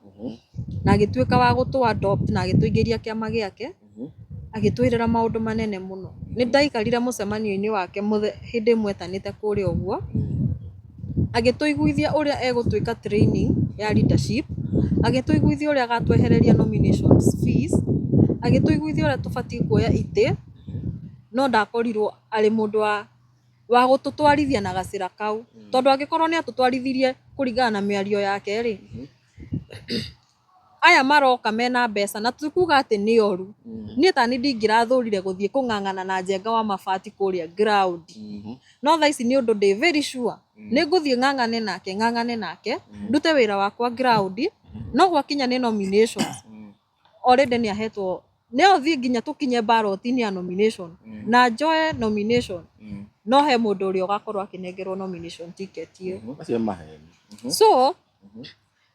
na agĩtuĩka wa gũtũ adopt na agĩtũingĩria kĩama gĩake agitwirira maundu manene muno ni ndaikarire mucemanio-ini wake hindi mwetanite kuria uguo agituiguithia uria egutwika training ya leadership agituiguithia uria agatwehereria nominations fees agituiguithia uria tubati kuoya ite no ndakorirwo ari mundu wa gututwarithia na gacira kau tondu angikorwo ni atutwarithirie kuringana na miario yake ri aya maroka mena mbeca na tukuga ati ni oru ni tani ndingirathurire guthie kung'ang'ana na njenga wa mabati kuria ground no tha ici ni undu ndi very sure ni nguthie ng'ang'ane nake ndute wira wakwa ground no gwakinya ni nominations already ni ahetwo ni othie nginya tukinye ballot-ini ya nomination na njoe nomination no he mundu uria ugakorwo akinengerwo nomination ticket iyo acio maheni so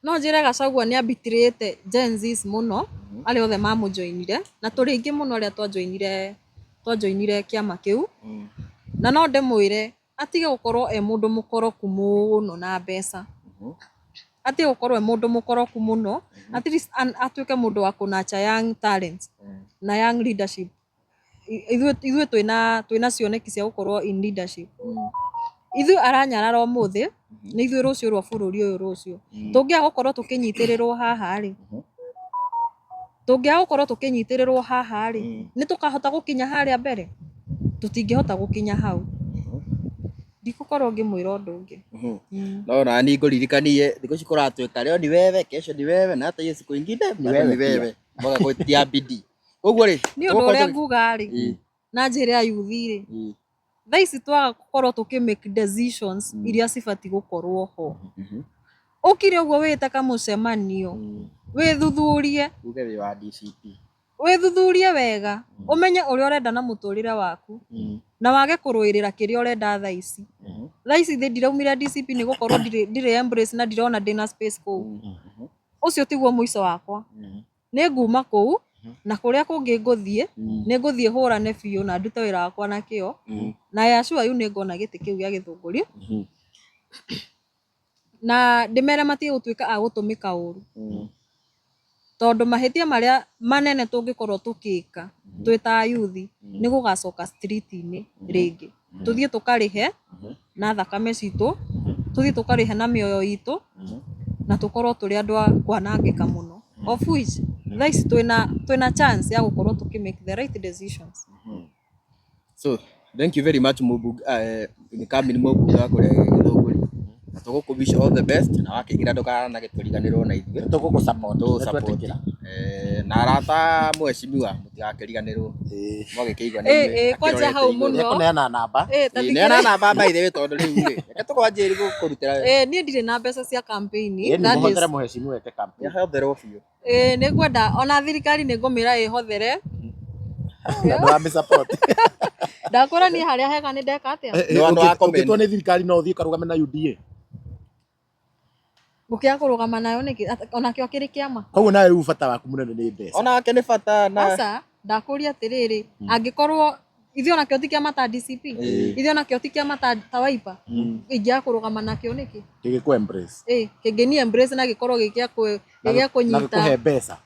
no njire Gachagua ni abitirite Gen Zs muno ari othe mamujoinire na turi ingi muno aria twajoinire kiama kiu na no ndemwire atige gukorwo mundu mukoroku muno na mbeca atige gukorwo mundu mukoroku muno at least atuike mundu wa kunacha young talents na young leadership ithuĩ twina cioneki cia gukorwo in leadership ithuĩ aranyarara umuthi ni ithuĩ rucio rwa bururi uyu rucio tungia gukorwo tukinyitirirwo haha ri ni tukahota gukinya haria mbere tutingihota gukinya hau ndikukorwo ngimwira undu ungi no na ni nguririkanie thiku cikuratuika leo ni wewe kesho ni wewe na hata hiyo siku ingine ni wewe mboga gwetia bidii uguo ri ni undu uria nguga ri na njira ya yuthi ri tha ici twaga gukorwo tukimake decisions iria cibati gukorwo ho ukire uguo wite kamucemanio withuthurie uge wi wa DCP withuthurie wega umenye uria urenda na muturire waku na wage kuruirira kiria urenda tha ici thi ndiraumire DCP ni gukorwo ndire embrace na ndirona ndina space kuu ucio tiguo muico wakwa ni nguma kuu na kuria kungi nguthie ni nguthie hurane biu na ndute wira wakwa na kio na yacua yu ni ngona giti kiu gia githunguri na ndimere matie gutwika a gutumika uru tondu mahitia maria manene tungikorwo tukika twita yuthi ni gugacoka street-ini ringi tuthie tukarihe na thakame citu tuthie tukarihe na mioyo itu na tukorwo turi andu a kwanangika muno of which tha ici twina chance ya gukorwo tukimake the right decisions so thank you very much ni kamini mubuga kure githunguri na tugukubish all the best na wakigira ndukana na gituriganirwo na ithuĩ tugukusupport na arata mweshimiwa mutigakiriganirwo mwagikigwa ni kwanja hau muno neana namba neana namba by the way tondu riu ri reke tukwanjiri gukurutira ni ndire na mbeca cia campaign ni muhothere muheshimiwa eke campaign yahotherwo biũ ni ngwenda ona thirikari ni ngumira ihothere ndu wa support ndakora ni haria hega ni ndeka atia ukitwo ni thirikari no uthie karugame na UDA gukia kurugama nayo niki ona kio kiri kiama koguo nawe riu bata waku munene ni mbeca ona wake ni bata na asa ndakuria atiriri angikorwo ithuĩ ona kio ti kiama ta DCP ithuĩ ona kio ti kiama ta Wiper ingia kurugama nakio niki gigiku embrace kingeni embrace na gikorwo gikia kunyita na kuhe mbeca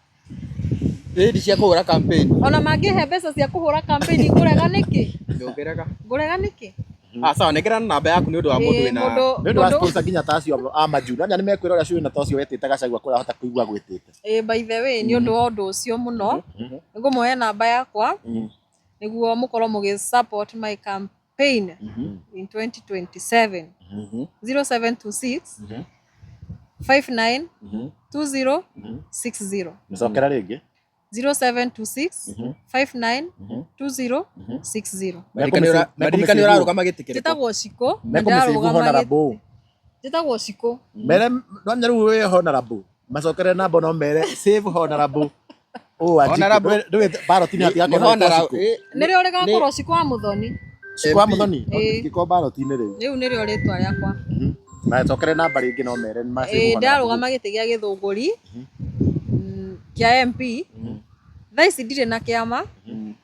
ndi cia kuhura campaign ona mangihe mbeca cia kuhura campaign ngurega niki ngurega niki sawa nekera namba yaku ni undu wa mundu wina ndu wa sponsor nginya ta acio a majuna nya ni mekwira uria cio na ta ucio wetite Gachagua kura hota kuigua gwitite by the way ni undu wa undu ucio muno ngumuhe namba yakwa niguo mukorwo mugi support my campaign in 2027 0726 59 2060 nicokera ringi 0726 59 2060 madirikani urarugama gitikire jitagwo Ciko jitagwo Ciko mere ndwanya riu we honorable macokere namba no mere save honorable honorable ndu ballot ni ati yakora nirio rigakorwo Ciko wa Muthoni Ciko wa Muthoni giko ballot ni riu nirio ritwa riakwa na cokere namba ringi no mere ma save ndarugama giti gia githunguri kia MP tha ici ndirĩ na kĩama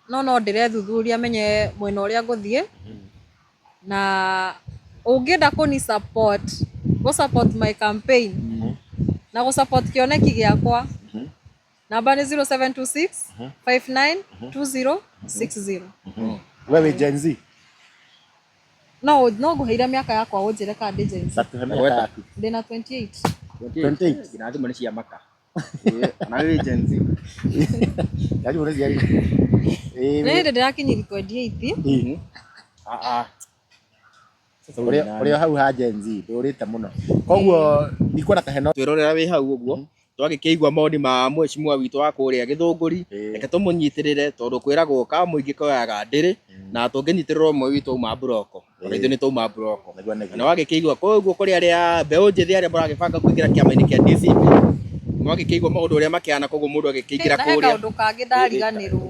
no ndĩrethuthuria menye mwena ũrĩa ngũthiĩ na ũngĩenda kũni support my campaign na support kĩoneki gĩakwa Namba nĩ 0726 592060. Wewe Gen Z No ngũheire mĩaka yakwa ũnjĩre kana ndĩ Gen Z. tatuhe miaka yaku Ndĩna 28. 28 na thimũ nĩ cia maka na rĩ Gen Z yaani unaweza yari Nĩ hĩndĩ ndĩrakinyiri 28. uria hau ha Gen Z ndũrĩte mũno koguo ndikuona ta heno twĩrorera wĩ hau ũguo twagĩkĩigua maoni ma mwecimua witũ wa kũrĩa Gĩthũngũri reke tũmũnyitĩrĩre tondũ kwĩragwo ka mũingĩ koyaga ndĩrĩ na tũngĩnyitĩrĩra ũmwe witũ uma buroko ona ithuĩ nĩ tũma buroko na wagĩkĩigua koguo kũrĩ arĩa mbeũ njĩthĩ arĩa mũragĩbanga kũingĩra kĩama-inĩ kĩa DCP mwagĩkĩigua maũndũ ũrĩa makĩhana koguo mũndũ agĩkĩingĩra kũrĩa kaũndũ kangĩ ndariganĩrwo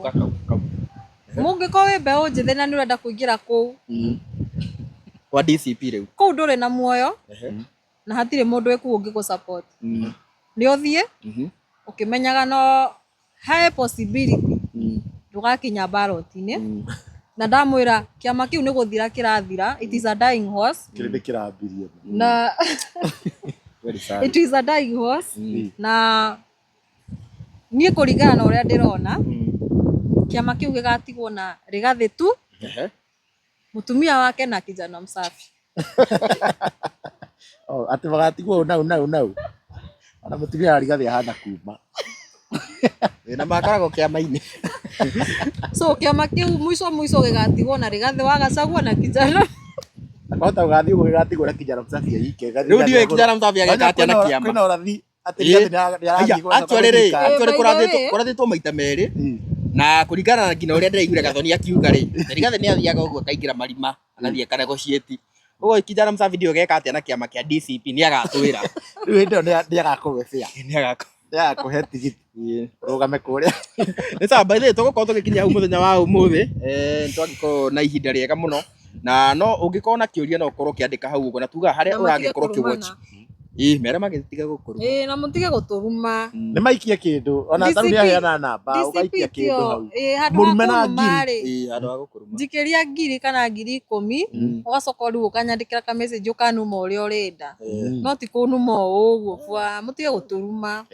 mũngĩkorwo wĩ mbeũ njĩthĩ na nĩ ũrenda kũingĩra kũu kwa DCP rĩu kũu ndũrĩ na muoyo na hatirĩ mũndũ wĩkuu ũngĩ gũ-support nĩ ũthiĩ ũkĩmenyaga no he possibility ndũgakinya ballot-inĩ na ndamwĩra kĩama kĩu nĩ gũthira kĩrathira, it is a dying horse kĩrĩndĩ kĩrambirie na it is a dying horse na niĩ kũringana na ũrĩa ndĩrona kĩama kĩu gĩgatigwo na Rigathĩ tu mũtumia wake na kijana msafi atĩ magatigwo nau ona mũtumia wa Rigathĩ ahana kuma na makoragwo kĩama-inĩ so kĩama kĩu mũico gĩgatigwo na Rigathĩ wa Gachagua na kijana akahota gũgathiĩ ũguo gĩgatigwo na kijana msafi aike rĩu ndiũĩ kijana msafi ageka atĩa na kĩama kwĩna ũrathi atĩ Rigathĩ rĩrĩ kũrathĩtwo maita merĩ na kũringana na nginya ũrĩa ndĩraiguire Gathoni akiuga rĩ Rigathĩ nĩ athiaga ũguo akaingĩra marima agathiĩ akanegotiate ũguo kijana msafi ndiũĩ geka atĩa na kĩama kĩa DCP nĩ agatwĩra rĩu hĩndĩ ĩyo nĩ agakũrwe bĩa nĩ agakũhe tigiti rũgame kũrĩa nĩ sawa by the way tũgũkorwo tũgĩkinya hau mũthenya wa ũmũthĩ nĩ twagĩkorwo na ihinda rĩega mũno na no ũngĩkorwo na kĩũria no ũkorwo ũkĩandĩka hau ũguo na tugaga harĩa ũragĩkorwo ũkĩwatch mere magĩtiga gũkũruma na mũtige gũtũruma nĩ maikie kĩndũ ona tarũ nĩ aheana namba ũgaikia kĩndũ hau mũrume na ngiri handũ ha gũkũruma njikĩria ngiri kana ngiri 10 ũgacoka rĩu ũkanyandĩkĩra ka message ũkanuma ũrĩa ũrenda no ti kũnuma ũguo bwa mũtige gũtũruma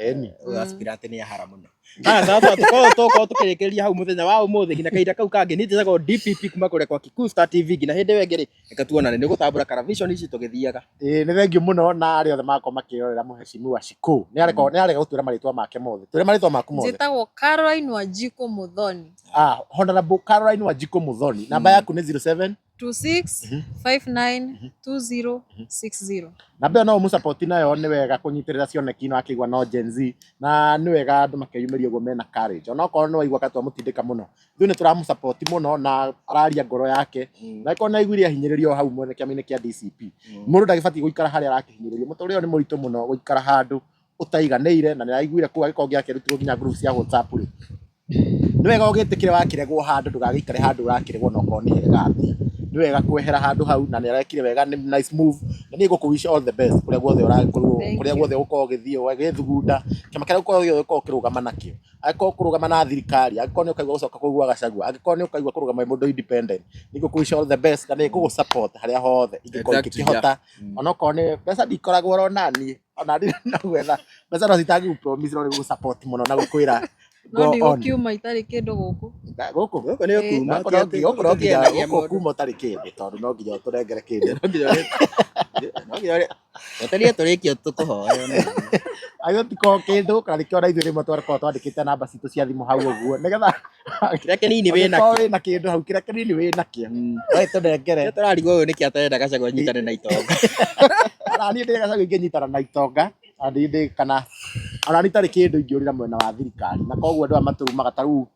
aspirate nĩ ahara mũno sasa tũkorwo tũkĩrĩkĩrĩria hau mũthenya wa ũmũthĩ nginya kahinda kau kangĩ niĩ njĩtagwo DPP kuma kũrĩa kwa Kikuyu Star TV nginya hĩndĩ ĩyo ĩngĩ rĩ reka tuonane nĩ gũtambũra Karavision ici tũgĩthiaga nĩ thengiũ mũno na arĩa othe makorwo makĩrorera mũhecimiwa Shikũ nĩ arega gũtwĩra marĩtwa make mothe twĩre marĩtwa maku mothe njĩtagwo Caroline Wanjiku Muthoni Honorable Caroline Wanjiku Muthoni namba yaku nĩ 07 26592060 namba ĩyo no ũmũsupport nayo nĩ wega kũnyitĩrĩra cioneki no akĩigua no Gen Z na nĩ wega andũ makeyumĩria ũguo mena courage ona okorwo nĩ waigua katwa mũtindĩka mũno ithuĩ nĩ tũramũsupport mũno na araria ngoro yake na ĩkorwo nĩ aiguire ahinyĩrĩrio hau mwene kĩama-inĩ kĩa DCP mũndũ ndagĩbatiĩ gũikara harĩa arakĩhinyĩrĩrio mũtũrĩre ũyũ nĩ mũritũ mũno gũikara handũ ũtaiganĩire na nĩ araiguire kũu agĩkorwo gĩakĩrutwo nginya group cia WhatsApp rĩ nĩ wega ũgĩtĩkĩre wakĩregwo handũ ndũgagĩikare handũ ũrakĩregwo na okorwo nĩ hega atĩa nĩ wega kwehera handũ hau na nĩ arekire wega nĩ nice move na nĩ ngũkũwish all the best kũrĩa guothe ũrakorwo kũrĩa guothe ũkorwo ũgĩthiĩ ũgĩthugunda kĩama kĩrĩa ũkorwo ũkĩrũgama nakĩo angĩkorwo kũrũgama na thirikari angĩkorwo nĩ ũkaigua gũcoka kũigua Gachagua angĩkorwo nĩ ũkaigua kũrũgama mũndũ independent nĩ ngũkũwish all the best na nĩ ngũgũsupport harĩa hothe ingĩkorwo ngĩkĩhota ona okorwo nĩ mbeca ndikoragwo oro naniĩ ona ndirĩ na gwetha mbeca no citangĩgũ-promise no nĩ gũgũ-support mũno na gũkwĩra no ndigũkiuma itarĩ kĩndũ gũkũ gũkũ nĩ ũkuma gũkũ kuma ũtarĩ kĩndũ tondũ no nginya ũtũrengere kĩndũ weterie tũrĩkio tũkũhoe ayo tiko kĩndũ kana nĩkĩo na ithuĩ rĩmwe twakorwo twandĩkĩte namba citũ cia thimũ hau ũguo nĩgetha kĩrĩa kĩnini wĩna kĩndũ hau kĩrĩa kĩnini wĩnakĩo we tũnengere tũrarigwo ũyũ nĩkĩ atarenda Gachagua anyitane na itonga ona niĩ ndĩ Gachagua ingĩnyitana na itonga na ndĩ kana ona niĩ tarĩ kĩndũ ingĩũrĩra mwena wa thirikari na koguo andũ aya matũrumaga ta rĩu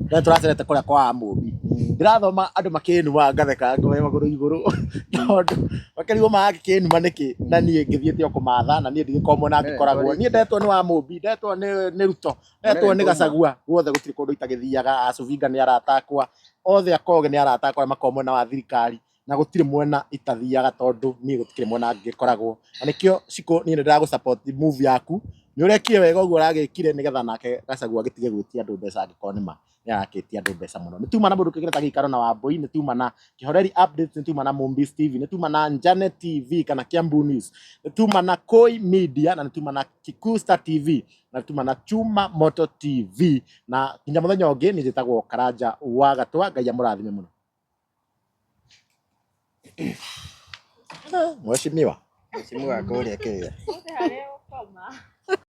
rĩrĩa tũracerete kũrĩa kwa Amũmbi ndĩrathoma andũ makĩnuma ngatheka ngoe magũrũ igũrũ tondũ makĩrigwo magakĩnuma nĩkĩ na niĩ ngĩthiĩte o kũmatha na niĩ ndigĩkorwo mwena ngĩkoragwo niĩ ndetwo nĩ wa Amũmbi ndetwo nĩ Ruto ndetwo nĩ Gachagua guothe gũtirĩ kũndũ itagĩthiaga Acuvinga nĩ arata akwa othe akoge nĩ arata akwa makorwo mwena wa thirikari na gũtirĩ mwena itathiaga tondũ niĩ gũtikĩrĩ mwena ngĩkoragwo na nĩkĩo Shikũ niĩ nĩ ndĩragũ-support move yaku nĩ ũrekire wega ũguo ũragĩkire nĩgetha nake Gachagua agĩtige gwĩtia andũ mbeca angĩkorwo nĩma nĩarakĩtia andũ mbeca mũno. Nĩ tuma na mũndũ kĩgĩra ta Gĩikaro na Wambui, nĩ tuma na Kĩhoreri Updates, nĩ tuma na Mombis TV, nĩ tuma na Njane TV kana Kiambu News, nĩ tuma na Koi Media, na nĩ tuma na Kikusta TV, na nĩ tuma na Chuma Moto TV, na nginya mũthenya ũngĩ nĩ njĩtagwo Karanja wa Gatwa. Ngai amũrathime mũno. Mheshimiwa Mheshimiwa kũrĩa kĩrĩa. Harĩa ũkoma.